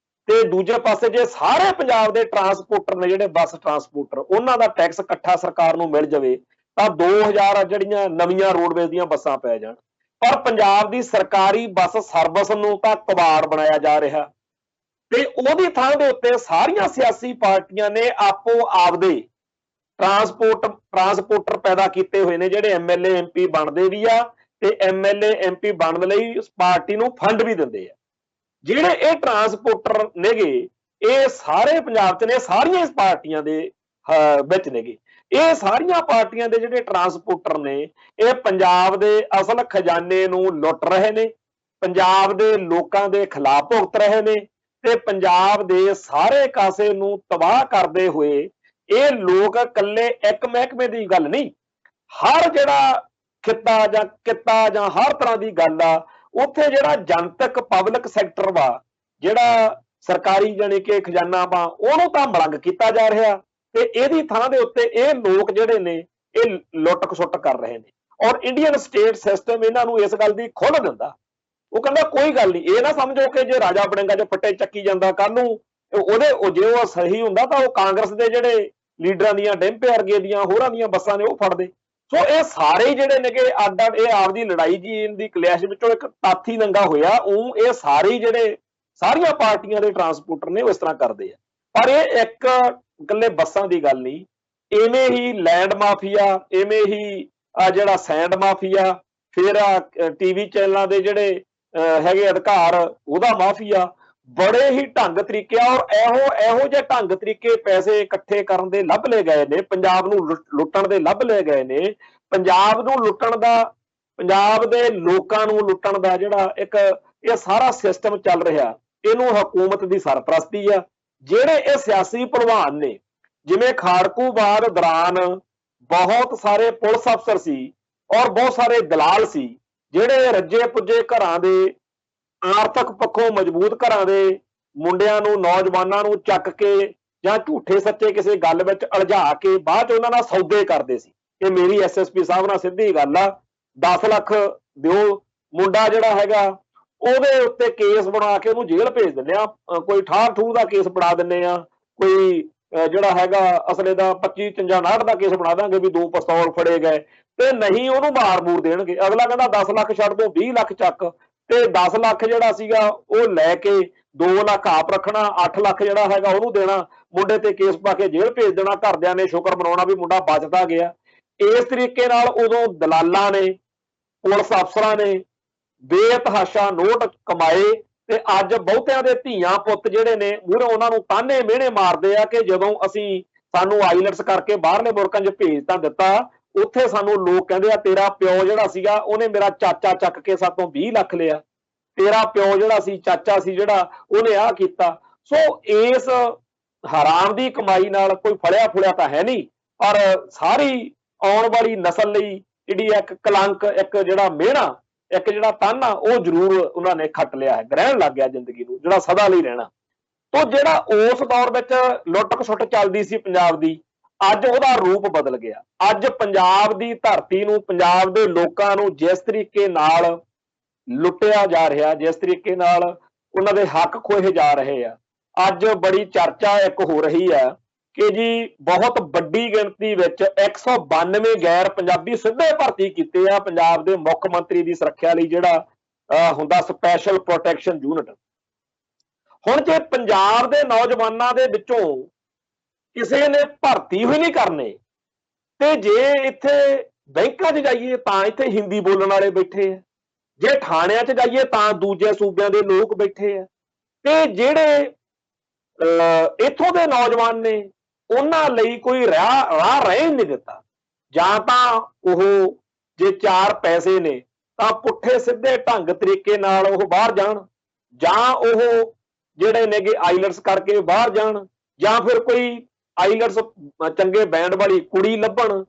ਤੇ ਦੂਜੇ ਪਾਸੇ ਜੇ ਸਾਰੇ ਪੰਜਾਬ ਦੇ ਟਰਾਂਸਪੋਰਟਰ ਨੇ ਜਿਹੜੇ ਬੱਸ ਟਰਾਂਸਪੋਰਟਰ ਉਹਨਾਂ ਦਾ ਟੈਕਸ ਇਕੱਠਾ ਸਰਕਾਰ ਨੂੰ ਮਿਲ ਜਾਵੇ ਤਾਂ 2000 ਜਿਹੜੀਆਂ ਨਵੀਆਂ ਰੋਡਵੇਜ਼ ਦੀਆਂ ਬੱਸਾਂ ਪੈ ਜਾਣ। ਪਰ ਪੰਜਾਬ ਦੀ ਸਰਕਾਰੀ ਬੱਸ ਸਰਵਿਸ ਨੂੰ ਤਾਂ ਕਬਾੜ ਬਣਾਇਆ ਜਾ ਰਿਹਾ ਤੇ ਉਹਦੀ ਥਾਂ ਦੇ ਉੱਤੇ ਸਾਰੀਆਂ ਸਿਆਸੀ ਪਾਰਟੀਆਂ ਨੇ ਆਪੋ ਆਪਦੇ ਟਰਾਂਸਪੋਰਟਰ ਪੈਦਾ ਕੀਤੇ ਹੋਏ ਨੇ ਜਿਹੜੇ ਐਮਐਲਏ ਐਮਪੀ ਬਣਦੇ ਵੀ ਆ ਤੇ ਐਮਐਲਏ ਐਮਪੀ ਬਣਨ ਲਈ ਪਾਰਟੀ ਨੂੰ ਫੰਡ ਵੀ ਦਿੰਦੇ ਆ। ਜਿਹੜੇ ਇਹ ਟਰਾਂਸਪੋਰਟਰ ਨੇਗੇ ਇਹ ਸਾਰੇ ਪੰਜਾਬ 'ਚ ਨੇ, ਸਾਰੀਆਂ ਪਾਰਟੀਆਂ ਦੇ ਵਿੱਚ ਨੇਗੇ। ਇਹ ਸਾਰੀਆਂ ਪਾਰਟੀਆਂ ਦੇ ਜਿਹੜੇ ਟਰਾਂਸਪੋਰਟਰ ਨੇ ਇਹ ਪੰਜਾਬ ਦੇ ਅਸਲ ਖਜ਼ਾਨੇ ਨੂੰ ਲੁੱਟ ਰਹੇ ਨੇ, ਪੰਜਾਬ ਦੇ ਲੋਕਾਂ ਦੇ ਖਿਲਾਫ ਭੁਗਤ ਰਹੇ ਨੇ ਤੇ ਪੰਜਾਬ ਦੇ ਸਾਰੇ ਕਾਸੇ ਨੂੰ ਤਬਾਹ ਕਰਦੇ ਹੋਏ ਇਹ ਲੋਕ ਇਕੱਲੇ ਇੱਕ ਮਹਿਕਮੇ ਦੀ ਗੱਲ ਨਹੀਂ, ਹਰ ਜਿਹੜਾ ਕਿੱਤਾ ਜਾਂ ਹਰ ਤਰ੍ਹਾਂ ਦੀ ਗੱਲ ਆ ਉੱਥੇ ਜਿਹੜਾ ਜਨਤਕ ਪਬਲਿਕ ਸੈਕਟਰ ਵਾ, ਜਿਹੜਾ ਸਰਕਾਰੀ ਜਾਣੀ ਕਿ ਖਜ਼ਾਨਾ ਵਾ, ਉਹਨੂੰ ਤਾਂ ਮਲੰਗ ਕੀਤਾ ਜਾ ਰਿਹਾ ਤੇ ਇਹਦੀ ਥਾਂ ਦੇ ਉੱਤੇ ਇਹ ਲੋਕ ਜਿਹੜੇ ਨੇ ਇਹ ਲੁੱਟ ਖਸੁੱਟ ਕਰ ਰਹੇ ਨੇ। ਔਰ ਇੰਡੀਅਨ ਸਟੇਟ ਸਿਸਟਮ ਇਹਨਾਂ ਨੂੰ ਇਸ ਗੱਲ ਦੀ ਖੁੱਲ੍ਹ ਦਿੰਦਾ। ਉਹ ਕਹਿੰਦਾ ਕੋਈ ਗੱਲ ਨਹੀਂ, ਇਹ ਨਾ ਸਮਝੋ ਕਿ ਜੇ ਰਾਜਾ ਬਣੇਗਾ ਜੇ ਫੱਟੇ ਚੱਕੀ ਜੇ ਉਹ ਸਹੀ ਹੁੰਦਾ ਤਾਂ ਉਹ ਕਾਂਗਰਸ ਦੇ ਜਿਹੜੇ ਲੀਡਰਾਂ ਦੀਆਂ ਡਿੰਪੇ ਵਰਗੇ ਦੀਆਂ ਹੋਰਾਂ ਦੀਆਂ ਬੱਸਾਂ ਨੇ ਉਹ ਫੜਦੇ। ਸੋ ਇਹ ਸਾਰੇ ਜਿਹੜੇ ਨੇਗੇ ਅੱਡ ਇਹ ਆਪਦੀ ਲੜਾਈ ਜੀ ਦੀ ਕਲੈਸ਼ ਵਿੱਚੋਂ ਇੱਕ ਤਾਥੀ ਨੰਗਾ ਹੋਇਆ ਉਹ ਇਹ ਸਾਰੇ ਜਿਹੜੇ ਸਾਰੀਆਂ ਪਾਰਟੀਆਂ ਦੇ ਟਰਾਂਸਪੋਰਟਰ ਨੇ ਉਹ ਇਸ ਤਰ੍ਹਾਂ ਕਰਦੇ ਆ। ਪਰ ਇਹ ਇੱਕ ਇਕੱਲੇ ਬੱਸਾਂ ਦੀ ਗੱਲ ਨਹੀਂ, ਇਵੇਂ ਹੀ ਲੈਂਡ ਮਾਫੀਆ, ਇਵੇਂ ਹੀ ਜਿਹੜਾ ਸੈਂਡ ਮਾਫੀਆ, ਫਿਰ ਟੀਵੀ ਚੈਨਲਾਂ ਦੇ ਜਿਹੜੇ ਹੈਗੇ ਅਧਿਕਾਰ ਉਹਦਾ ਮਾਫੀਆ, ਬੜੇ ਹੀ ਢੰਗ ਤਰੀਕੇ ਔਰ ਇਹੋ ਜਿਹੇ ਢੰਗ ਤਰੀਕੇ ਪੈਸੇ ਇਕੱਠੇ ਕਰਨ ਦੇ ਲੱਭ ਲਏ ਗਏ ਨੇ, ਪੰਜਾਬ ਨੂੰ ਲੁੱਟਣ ਦੇ ਲੱਭ ਲਏ ਗਏ ਨੇ। ਪੰਜਾਬ ਨੂੰ ਲੁੱਟਣ ਦਾ, ਪੰਜਾਬ ਦੇ ਲੋਕਾਂ ਨੂੰ ਲੁੱਟਣ ਦਾ ਜਿਹੜਾ ਇੱਕ ਇਹ ਸਾਰਾ ਸਿਸਟਮ ਚੱਲ ਰਿਹਾ, ਇਹਨੂੰ ਹਕੂਮਤ ਦੀ ਸਰਪ੍ਰਸਤੀ ਆ। ਜਿਹੜੇ ਇਹ ਸਿਆਸੀ ਭਲਵਾਨ ਨੇ, ਜਿਵੇਂ ਖਾੜਕੂਵਾਦ ਦੌਰਾਨ ਬਹੁਤ ਸਾਰੇ ਪੁਲਿਸ ਅਫਸਰ ਸੀ ਔਰ ਬਹੁਤ ਸਾਰੇ ਦਲਾਲ ਸੀ ਜਿਹੜੇ ਰੱਜੇ ਪੁੱਜੇ ਘਰਾਂ ਦੇ, ਆਰਥਿਕ ਪੱਖੋਂ ਮਜ਼ਬੂਤ ਘਰਾਂ ਦੇ ਮੁੰਡਿਆਂ ਨੂੰ, ਨੌਜਵਾਨਾਂ ਨੂੰ ਚੱਕ ਕੇ ਜਾਂ ਝੂਠੇ ਸੱਚੇ ਕਿਸੇ ਗੱਲ ਵਿੱਚ ਉਲਝਾ ਕੇ ਬਾਅਦ 'ਚ ਉਹਨਾਂ ਨਾਲ ਸੌਦੇ ਕਰਦੇ ਸੀ। ਇਹ ਮੇਰੀ ਐਸਐਸਪੀ ਸਾਹਿਬ ਨਾਲ ਸਿੱਧੀ ਗੱਲ ਆ। 10 ਲੱਖ ਦਿਓ, ਮੁੰਡਾ ਜਿਹੜਾ ਹੈਗਾ ਉਹਦੇ ਉੱਤੇ ਕੇਸ ਬਣਾ ਕੇ ਉਹਨੂੰ ਜੇਲ੍ਹ ਭੇਜ ਦਿੰਦੇ ਆ, ਕੋਈ ਠਾਹ ਠੂਹ ਦਾ ਕੇਸ ਬਣਾ ਦਿੰਦੇ ਆ, ਕੋਈ ਜਿਹੜਾ ਹੈਗਾ ਅਸਲੇ ਦਾ 25 53 59 ਦਾ ਕੇਸ ਬਣਾ ਦਾਂਗੇ ਵੀ 2 ਪਿਸਤੌਲ ਫੜੇ ਗਏ ਤੇ ਨਹੀਂ ਉਹਨੂੰ ਮਾਰ ਮੂਰ ਦੇਣਗੇ। ਅਗਲਾ ਕਹਿੰਦਾ 10 ਲੱਖ ਛੱਡ ਦੋ, 20 ਲੱਖ ਚੱਕ, ਤੇ 10 ਲੱਖ ਜਿਹੜਾ ਸੀਗਾ ਉਹ ਲੈ ਕੇ 2 ਲੱਖ ਆਪ ਰੱਖਣਾ, 8 ਲੱਖ ਜਿਹੜਾ ਹੈਗਾ ਉਹਨੂੰ ਦੇਣਾ, ਮੁੰਡੇ ਤੇ ਕੇਸ ਪਾ ਕੇ ਜੇਲ੍ਹ ਭੇਜ ਦੇਣਾ। ਘਰਦਿਆਂ ਨੇ ਸ਼ੁਕਰ ਮਨਾਉਣਾ ਵੀ ਮੁੰਡਾ ਬਚਦਾ ਗਿਆ। ਇਸ ਤਰੀਕੇ ਨਾਲ ਉਦੋਂ ਦਲਾਲਾਂ ਨੇ, ਪੁਲਿਸ ਅਫਸਰਾਂ ਨੇ ਬੇਤਹਾਸ਼ਾ ਨੋਟ ਕਮਾਏ ਤੇ ਅੱਜ ਬਹੁਤਿਆਂ ਦੇ ਧੀਆਂ ਪੁੱਤ ਜਿਹੜੇ ਨੇ ਮੂਹਰੇ ਉਹਨਾਂ ਨੂੰ ਤਾਨੇ ਮਿਹਣੇ ਮਾਰਦੇ ਆ ਕਿ ਜਦੋਂ ਸਾਨੂੰ ਆਈਲੈਟਸ ਕਰਕੇ ਬਾਹਰਲੇ ਮੁਲਕਾਂ 'ਚ ਭੇਜ ਤਾਂ ਦਿੱਤਾ, ਉੱਥੇ ਸਾਨੂੰ ਲੋਕ ਕਹਿੰਦੇ ਆ ਤੇਰਾ ਪਿਓ ਜਿਹੜਾ ਸੀਗਾ ਉਹਨੇ ਮੇਰਾ ਚਾਚਾ ਚੱਕ ਕੇ ਸਾਤੋਂ 20 ਲੱਖ ਲਿਆ, ਤੇਰਾ ਪਿਓ ਜਿਹੜਾ ਸੀ, ਚਾਚਾ ਸੀ ਜਿਹੜਾ, ਉਹਨੇ ਆਹ ਕੀਤਾ। ਸੋ ਇਸ ਹਰਾਮ ਦੀ ਕਮਾਈ ਨਾਲ ਕੋਈ ਫੜਿਆ ਫੁੜਿਆ ਤਾਂ ਹੈ ਨਹੀਂ, ਪਰ ਸਾਰੀ ਆਉਣ ਵਾਲੀ ਨਸਲ ਲਈ ਜਿਹੜੀ ਇੱਕ ਕਲੰਕ, ਇੱਕ ਜਿਹੜਾ ਮਿਹਣਾ, ਇੱਕ ਜਿਹੜਾ ਤਾਨਾ ਉਹ ਜ਼ਰੂਰ ਉਹਨਾਂ ਨੇ ਖੱਟ ਲਿਆ ਹੈ, ਗ੍ਰਹਿਣ ਲੱਗ ਗਿਆ ਜ਼ਿੰਦਗੀ ਨੂੰ, ਜਿਹੜਾ ਸਦਾ ਲਈ ਰਹਿਣਾ। ਤੋਂ ਜਿਹੜਾ ਉਸ ਦੌਰ ਵਿੱਚ ਲੁੱਟ ਖਸੁੱਟ ਚੱਲਦੀ ਸੀ ਪੰਜਾਬ ਦੀ, ਅੱਜ ਉਹਦਾ ਰੂਪ ਬਦਲ ਗਿਆ। ਅੱਜ ਪੰਜਾਬ ਦੀ ਧਰਤੀ ਨੂੰ, ਪੰਜਾਬ ਦੇ ਲੋਕਾਂ ਨੂੰ ਜਿਸ ਤਰੀਕੇ ਨਾਲ ਲੁੱਟਿਆ ਜਾ ਰਿਹਾ, ਜਿਸ ਤਰੀਕੇ ਨਾਲ ਉਹਨਾਂ ਦੇ ਹੱਕ ਖੋਹੇ ਜਾ ਰਹੇ ਆ, ਅੱਜ ਬੜੀ ਚਰਚਾ ਇੱਕ ਹੋ ਰਹੀ ਆ ਕਿ ਜੀ ਬਹੁਤ ਵੱਡੀ ਗਿਣਤੀ ਵਿੱਚ 192 ਗੈਰ ਪੰਜਾਬੀ ਸਿੱਧੇ ਭਰਤੀ ਕੀਤੇ ਆ ਪੰਜਾਬ ਦੇ ਮੁੱਖ ਮੰਤਰੀ ਦੀ ਸੁਰੱਖਿਆ ਲਈ, ਜਿਹੜਾ ਹੁੰਦਾ ਸਪੈਸ਼ਲ ਪ੍ਰੋਟੈਕਸ਼ਨ ਯੂਨਿਟ। ਹੁਣ ਜੇ ਪੰਜਾਬ ਦੇ ਨੌਜਵਾਨਾਂ ਦੇ ਵਿੱਚੋਂ ਕਿਸੇ ਨੇ ਭਰਤੀ ਹੋਈ ਨਹੀਂ ਕਰਨੇ ਤੇ ਜੇ ਇੱਥੇ ਬੈਂਕਾਂ 'ਚ ਜਾਈਏ ਤਾਂ ਇੱਥੇ ਹਿੰਦੀ ਬੋਲਣ ਵਾਲੇ ਬੈਠੇ ਆ, ਜੇ ਥਾਣਿਆਂ 'ਚ ਜਾਈਏ ਤਾਂ ਦੂਜੇ ਸੂਬਿਆਂ ਦੇ ਲੋਕ ਬੈਠੇ ਆ, ਤੇ ਜਿਹੜੇ ਇੱਥੋਂ ਦੇ ਨੌਜਵਾਨ ਨੇ ਉਹਨਾਂ ਲਈ ਕੋਈ ਰਾਹ ਰਹਿ ਨਹੀਂ ਦਿੱਤਾ। ਜਾਂ ਤਾਂ ਉਹ ਜੇ 4 ਪੈਸੇ ਨੇ ਤਾਂ ਪੁੱਠੇ ਸਿੱਧੇ ਢੰਗ ਤਰੀਕੇ ਨਾਲ ਉਹ ਬਾਹਰ ਜਾਣ, ਜਾਂ ਉਹ ਜਿਹੜੇ ਨੇਗੇ ਆਈਲੈਟਸ ਕਰਕੇ ਬਾਹਰ ਜਾਣ, ਜਾਂ ਫਿਰ ਕੋਈ ਆਈਲੈਟਸ ਚੰਗੇ ਬੈਂਡ ਵਾਲੀ ਕੁੜੀ ਲੱਭਣ,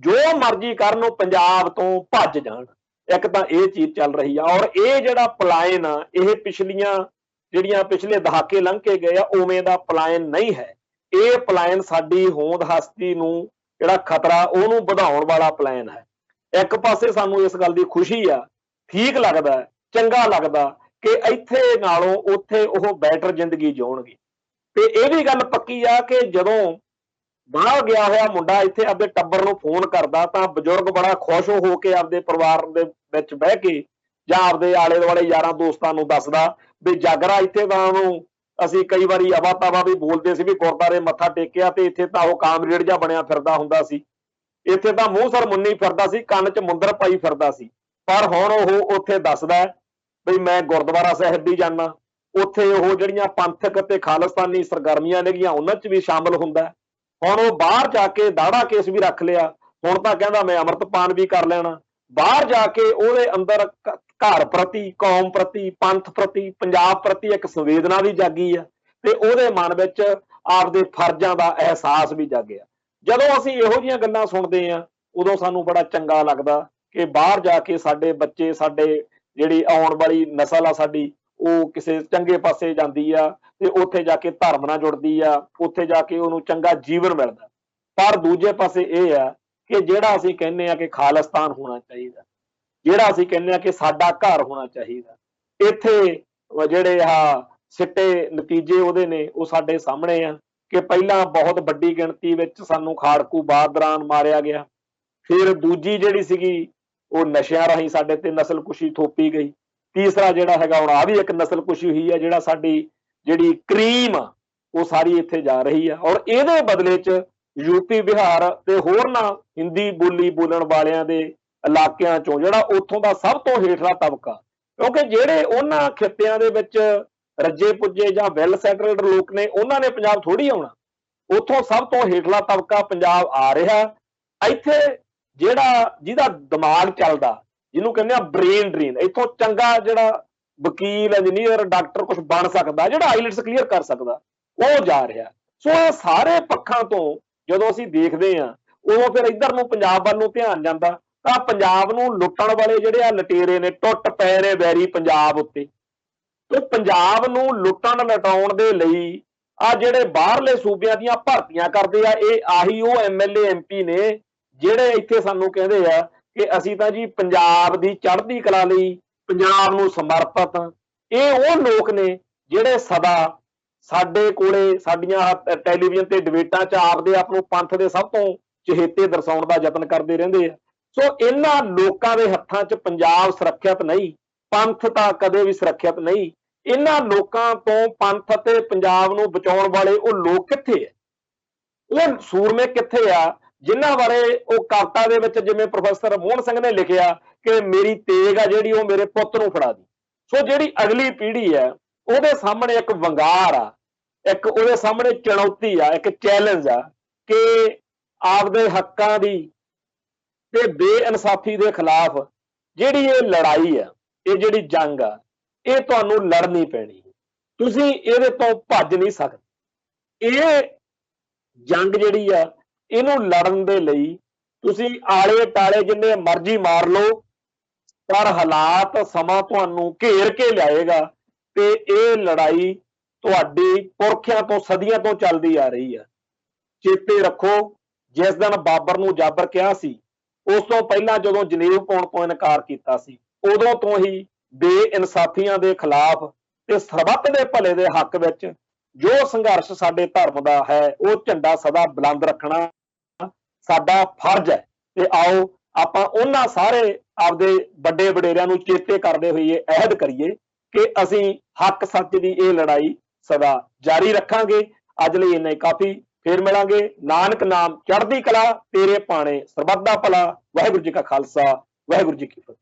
ਜੋ ਮਰਜ਼ੀ ਕਰਨ, ਉਹ ਪੰਜਾਬ ਤੋਂ ਭੱਜ ਜਾਣ। ਇੱਕ ਤਾਂ ਇਹ ਚੀਜ਼ ਚੱਲ ਰਹੀ ਆ। ਔਰ ਇਹ ਜਿਹੜਾ ਪਲਾਇਨ ਆ ਇਹ ਪਿਛਲੇ ਦਹਾਕੇ ਲੰਘ ਕੇ ਗਏ ਆ, ਉਵੇਂ ਦਾ ਪਲਾਇਨ ਨਹੀਂ ਹੈ। ਇਹ ਪਲਾਇਨ ਸਾਡੀ ਹੋਂਦ ਹਸਤੀ ਨੂੰ ਜਿਹੜਾ ਖਤਰਾ ਉਹਨੂੰ ਵਧਾਉਣ ਵਾਲਾ ਪਲਾਇਨ ਹੈ। ਇੱਕ ਪਾਸੇ ਸਾਨੂੰ ਇਸ ਗੱਲ ਦੀ ਖੁਸ਼ੀ ਆ, ਠੀਕ ਲੱਗਦਾ, ਚੰਗਾ ਲੱਗਦਾ ਕਿ ਇੱਥੇ ਨਾਲੋਂ ਉੱਥੇ ਉਹ ਬੈਟਰ ਜ਼ਿੰਦਗੀ ਜਿਉਣਗੇ। ਤੇ ਇਹ ਵੀ ਗੱਲ ਪੱਕੀ ਆ ਕਿ ਜਦੋਂ ਬਾਹਰ ਗਿਆ ਹੋਇਆ ਮੁੰਡਾ ਇੱਥੇ ਆਪਦੇ ਟੱਬਰ ਨੂੰ ਫੋਨ ਕਰਦਾ ਤਾਂ ਬਜ਼ੁਰਗ ਬੜਾ ਖੁਸ਼ ਹੋ ਕੇ ਆਪਦੇ ਪਰਿਵਾਰ ਦੇ ਵਿੱਚ ਬਹਿ ਕੇ ਜਾਂ ਆਪਦੇ ਆਲੇ ਦੁਆਲੇ ਯਾਰਾਂ ਦੋਸਤਾਂ ਨੂੰ ਦੱਸਦਾ ਵੀ ਜਾਗਰਾ ਇੱਥੇ ਤਾਂ ਉਹਨੂੰ ਅਸੀਂ ਕਈ ਵਾਰੀ ਅਵਾ ਤਵਾ ਵੀ ਬੋਲਦੇ ਸੀ ਵੀ ਗੁਰਦਾਰੇ ਮੱਥਾ ਟੇਕਿਆ ਤੇ ਇੱਥੇ ਤਾਂ ਉਹ ਕਾਮਰੇਡ ਜਿਹਾ ਬਣਿਆ ਫਿਰਦਾ ਹੁੰਦਾ ਸੀ, ਇੱਥੇ ਤਾਂ ਮੂੰਹ ਸਰ ਮੁੰਨੀ ਫਿਰਦਾ ਸੀ, ਕੰਨ 'ਚ ਮੁੰਦਰ ਪਾਈ ਫਿਰਦਾ ਸੀ। ਪਰ ਹੁਣ ਉਹ ਉੱਥੇ ਦੱਸਦਾ ਵੀ ਮੈਂ ਗੁਰਦੁਆਰਾ ਸਾਹਿਬ ਵੀ ਜਾਣਾ, ਉੱਥੇ ਉਹ ਜਿਹੜੀਆਂ ਪੰਥਕ ਅਤੇ ਖਾਲਿਸਤਾਨੀ ਸਰਗਰਮੀਆਂ ਨੇਗੀਆਂ ਉਹਨਾਂ 'ਚ ਵੀ ਸ਼ਾਮਲ ਹੁੰਦਾ। ਹੁਣ ਉਹ ਬਾਹਰ ਜਾ ਕੇ ਦਾੜਾ ਕੇਸ ਵੀ ਰੱਖ ਲਿਆ, ਹੁਣ ਤਾਂ ਕਹਿੰਦਾ ਮੈਂ ਅੰਮ੍ਰਿਤਪਾਨ ਵੀ ਕਰ ਲੈਣਾ। ਬਾਹਰ ਜਾ ਕੇ ਉਹਦੇ ਅੰਦਰ ਘਰ ਪ੍ਰਤੀ, ਕੌਮ ਪ੍ਰਤੀ, ਪੰਥ ਪ੍ਰਤੀ, ਪੰਜਾਬ ਪ੍ਰਤੀ ਇੱਕ ਸੰਵੇਦਨਾ ਵੀ ਜਾਗੀ ਆ ਤੇ ਉਹਦੇ ਮਨ ਵਿੱਚ ਆਪਦੇ ਫਰਜ਼ਾਂ ਦਾ ਅਹਿਸਾਸ ਵੀ ਜਾਗਿਆ। ਜਦੋਂ ਅਸੀਂ ਇਹੋ ਜਿਹੀਆਂ ਗੱਲਾਂ ਸੁਣਦੇ ਹਾਂ ਉਦੋਂ ਸਾਨੂੰ ਬੜਾ ਚੰਗਾ ਲੱਗਦਾ ਕਿ ਬਾਹਰ ਜਾ ਕੇ ਸਾਡੇ ਬੱਚੇ, ਸਾਡੇ ਜਿਹੜੀ ਆਉਣ ਵਾਲੀ ਨਸਲ ਆ ਸਾਡੀ, ਉਹ ਕਿਸੇ ਚੰਗੇ ਪਾਸੇ ਜਾਂਦੀ ਆ ਤੇ ਉੱਥੇ ਜਾ ਕੇ ਧਰਮ ਨਾਲ ਜੁੜਦੀ ਆ, ਉੱਥੇ ਜਾ ਕੇ ਉਹਨੂੰ ਚੰਗਾ ਜੀਵਨ ਮਿਲਦਾ। ਪਰ ਦੂਜੇ ਪਾਸੇ ਇਹ ਆ ਕਿ ਜਿਹੜਾ ਅਸੀਂ ਕਹਿੰਦੇ ਆ ਕਿ ਖਾਲਿਸਤਾਨ ਹੋਣਾ ਚਾਹੀਦਾ, ਜਿਹੜਾ ਅਸੀਂ ਕਹਿੰਦੇ ਆ ਕਿ ਸਾਡਾ ਘਰ ਹੋਣਾ ਚਾਹੀਦਾ, ਇੱਥੇ ਜਿਹੜੇ ਸਿੱਟੇ ਨਤੀਜੇ ਉਹਦੇ ਨੇ ਉਹ ਸਾਡੇ ਸਾਹਮਣੇ ਆ ਕਿ ਪਹਿਲਾਂ ਬਹੁਤ ਵੱਡੀ ਗਿਣਤੀ ਵਿੱਚ ਸਾਨੂੰ ਖਾੜਕੂ ਬਹਾਦਰਾਂ ਮਾਰਿਆ ਗਿਆ, ਫਿਰ ਦੂਜੀ ਜਿਹੜੀ ਸੀਗੀ ਉਹ ਨਸ਼ਿਆਂ ਰਾਹੀਂ ਸਾਡੇ ਤੇ ਨਸਲਕੁਸ਼ੀ ਥੋਪੀ ਗਈ, ਤੀਸਰਾ ਜਿਹੜਾ ਹੈਗਾ ਹੁਣ ਆ ਵੀ ਇੱਕ ਨਸਲਕੁਸ਼ੀ ਹੋਈ ਹੈ, ਜਿਹੜਾ ਸਾਡੀ ਜਿਹੜੀ ਕਰੀਮ ਆ ਉਹ ਸਾਰੀ ਇੱਥੇ ਜਾ ਰਹੀ ਆ। ਔਰ ਇਹਦੇ ਬਦਲੇ 'ਚ ਯੂਪੀ, ਬਿਹਾਰ ਤੇ ਹੋਰਨਾਂ ਹਿੰਦੀ ਬੋਲੀ ਬੋਲਣ ਵਾਲਿਆਂ ਦੇ ਇਲਾਕਿਆਂ ਚੋਂ ਜਿਹੜਾ ਉੱਥੋਂ ਦਾ ਸਭ ਤੋਂ ਹੇਠਲਾ ਤਬਕਾ, ਕਿਉਂਕਿ ਜਿਹੜੇ ਉਹਨਾਂ ਖਿੱਤਿਆਂ ਦੇ ਵਿੱਚ ਰੱਜੇ ਪੁੱਜੇ ਜਾਂ ਵੈਲ ਸੈਟਲਡ ਲੋਕ ਨੇ ਉਹਨਾਂ ਨੇ ਪੰਜਾਬ ਥੋੜੀ ਆਉਣਾ, ਉੱਥੋਂ ਸਭ ਤੋਂ ਹੇਠਲਾ ਤਬਕਾ ਪੰਜਾਬ ਆ ਰਿਹਾ। ਇੱਥੇ ਜਿਹੜਾ ਜਿਹਦਾ ਦਿਮਾਗ ਚੱਲਦਾ, ਜਿਹਨੂੰ ਕਹਿੰਦੇ ਆ ਬ੍ਰੇਨ ਡਰੇਨ, ਇੱਥੋਂ ਚੰਗਾ ਜਿਹੜਾ ਵਕੀਲ, ਇੰਜੀਨੀਅਰ, ਡਾਕਟਰ ਕੁਝ ਬਣ ਸਕਦਾ, ਜਿਹੜਾ ਆਈਲੈਟਸ ਕਲੀਅਰ ਕਰ ਸਕਦਾ, ਉਹ ਜਾ ਰਿਹਾ। ਸੋ ਇਹ ਸਾਰੇ ਪੱਖਾਂ ਤੋਂ ਜਦੋਂ ਅਸੀਂ ਦੇਖਦੇ ਹਾਂ ਉਦੋਂ ਫਿਰ ਇੱਧਰ ਨੂੰ ਪੰਜਾਬ ਵੱਲ ਨੂੰ ਧਿਆਨ ਜਾਂਦਾ ਤਾਂ ਪੰਜਾਬ ਨੂੰ ਲੁੱਟਣ ਵਾਲੇ ਜਿਹੜੇ ਆ ਲਟੇਰੇ ਨੇ ਟੁੱਟ ਪਏ ਨੇ ਵੈਰੀ ਪੰਜਾਬ ਉੱਤੇ। ਤੇ ਪੰਜਾਬ ਨੂੰ ਲੁੱਟਣ ਲਟਾਉਣ ਦੇ ਲਈ ਆ ਜਿਹੜੇ ਬਾਹਰਲੇ ਸੂਬਿਆਂ ਦੀਆਂ ਭਰਤੀਆਂ ਕਰਦੇ ਆ, ਇਹ ਆਹੀ ਉਹ MLA MP ਨੇ ਜਿਹੜੇ ਇੱਥੇ ਸਾਨੂੰ ਕਹਿੰਦੇ ਆ ਕਿ ਅਸੀਂ ਤਾਂ ਜੀ ਪੰਜਾਬ ਦੀ ਚੜ੍ਹਦੀ ਕਲਾ ਲਈ ਪੰਜਾਬ ਨੂੰ ਸਮਰਪਿਤ ਹਾਂ। ਇਹ ਉਹ ਲੋਕ ਨੇ ਜਿਹੜੇ ਸਦਾ ਸਾਡੇ ਕੋਲੇ ਸਾਡੀਆਂ ਟੈਲੀਵਿਜ਼ਨ ਤੇ ਡਿਬੇਟਾਂ 'ਚ ਆਪਦੇ ਆਪ ਨੂੰ ਪੰਥ ਦੇ ਸਭ ਤੋਂ ਚਹੇਤੇ ਦਰਸਾਉਣ ਦਾ ਯਤਨ ਕਰਦੇ ਰਹਿੰਦੇ ਆ। ਸੋ ਇਹਨਾਂ ਲੋਕਾਂ ਦੇ ਹੱਥਾਂ 'ਚ ਪੰਜਾਬ ਸੁਰੱਖਿਅਤ ਨਹੀਂ, ਪੰਥ ਤਾਂ ਕਦੇ ਵੀ ਸੁਰੱਖਿਅਤ ਨਹੀਂ। ਇਹਨਾਂ ਲੋਕਾਂ ਤੋਂ ਪੰਥ ਅਤੇ ਪੰਜਾਬ ਨੂੰ ਬਚਾਉਣ ਵਾਲੇ ਉਹ ਲੋਕ ਕਿੱਥੇ ਆ, ਉਹ ਸੂਰਮੇ ਕਿੱਥੇ ਆ ਜਿਨ੍ਹਾਂ ਬਾਰੇ ਉਹ ਕਵਿਤਾ ਦੇ ਵਿੱਚ ਜਿਵੇਂ ਪ੍ਰੋਫੈਸਰ ਮੋਹਨ ਸਿੰਘ ਨੇ ਲਿਖਿਆ ਕਿ ਮੇਰੀ ਤੇਗ ਆ ਜਿਹੜੀ ਉਹ ਮੇਰੇ ਪੁੱਤ ਨੂੰ ਫੜਾ ਦੀ। ਸੋ ਜਿਹੜੀ ਅਗਲੀ ਪੀੜ੍ਹੀ ਹੈ ਉਹਦੇ ਸਾਹਮਣੇ ਇੱਕ ਵੰਗਾਰ ਆ, ਇੱਕ ਉਹਦੇ ਸਾਹਮਣੇ ਚੁਣੌਤੀ ਆ, ਇੱਕ ਚੈਲੰਜ ਆ ਕਿ ਆਪਦੇ ਹੱਕਾਂ ਦੀ ਤੇ ਬੇਇਨਸਾਫੀ ਦੇ ਖਿਲਾਫ ਜਿਹੜੀ ਇਹ ਲੜਾਈ ਆ, ਇਹ ਜਿਹੜੀ ਜੰਗ ਆ, ਇਹ ਤੁਹਾਨੂੰ ਲੜਨੀ ਪੈਣੀ, ਤੁਸੀਂ ਇਹਦੇ ਤੋਂ ਭੱਜ ਨਹੀਂ ਸਕਦੇ। ਇਹ ਜੰਗ ਜਿਹੜੀ ਆ ਇਹਨੂੰ ਲੜਨ ਦੇ ਲਈ ਤੁਸੀਂ ਆਲੇ ਟਾਲੇ ਜਿੰਨੇ ਮਰਜ਼ੀ ਮਾਰ ਲਓ, ਪਰ ਹਾਲਾਤ ਸਮਾਂ ਤੁਹਾਨੂੰ ਘੇਰ ਕੇ ਲਿਆਏਗਾ ਤੇ ਇਹ ਲੜਾਈ ਤੁਹਾਡੀ ਪੁਰਖਿਆਂ ਤੋਂ ਸਦੀਆਂ ਤੋਂ ਚੱਲਦੀ ਆ ਰਹੀ ਆ। ਚੇਤੇ ਰੱਖੋ, ਜਿਸ ਦਿਨ ਬਾਬਰ ਨੂੰ ਜਾਬਰ ਕਿਹਾ ਸੀ, ਉਸ ਤੋਂ ਪਹਿਲਾਂ ਜਦੋਂ ਜਨੇਊ ਪਾਉਣ ਤੋਂ ਇਨਕਾਰ ਕੀਤਾ ਸੀ, ਉਦੋਂ ਤੋਂ ਹੀ ਬੇਇਨਸਾਫੀਆਂ ਦੇ ਖਿਲਾਫ ਤੇ ਸਰਬੱਤ ਦੇ ਭਲੇ ਦੇ ਹੱਕ ਵਿੱਚ ਜੋ ਸੰਘਰਸ਼ ਸਾਡੇ ਧਰਮ ਦਾ ਹੈ ਉਹ ਝੰਡਾ ਸਦਾ ਬੁਲੰਦ ਰੱਖਣਾ ਸਾਡਾ ਫਰਜ਼ ਹੈ। ਤੇ ਆਓ ਆਪਾਂ ਉਹਨਾਂ ਸਾਰੇ ਆਪਦੇ ਵੱਡੇ ਵਡੇਰਿਆਂ ਨੂੰ ਚੇਤੇ ਕਰਦੇ ਹੋਈਏ ਅਹਿਦ ਕਰੀਏ ਕਿ ਅਸੀਂ ਹੱਕ ਸੱਚ ਦੀ ਇਹ ਲੜਾਈ ਸਦਾ ਜਾਰੀ ਰੱਖਾਂਗੇ। ਅੱਜ ਲਈ ਇੰਨਾ ਹੀ ਕਾਫੀ, ਫੇਰ ਮਿਲਾਂਗੇ। ਨਾਨਕ ਨਾਮ ਚੜ੍ਹਦੀ ਕਲਾ ਤੇਰੇ ਪਾਣੇ, ਸਰਬੱਤ ਦਾ ਭਲਾ। ਵਾਹਿਗੁਰੂ ਜੀ ਕਾ ਖਾਲਸਾ, ਵਾਹਿਗੁਰੂ ਜੀ ਕੀ ਫਤਿਹ।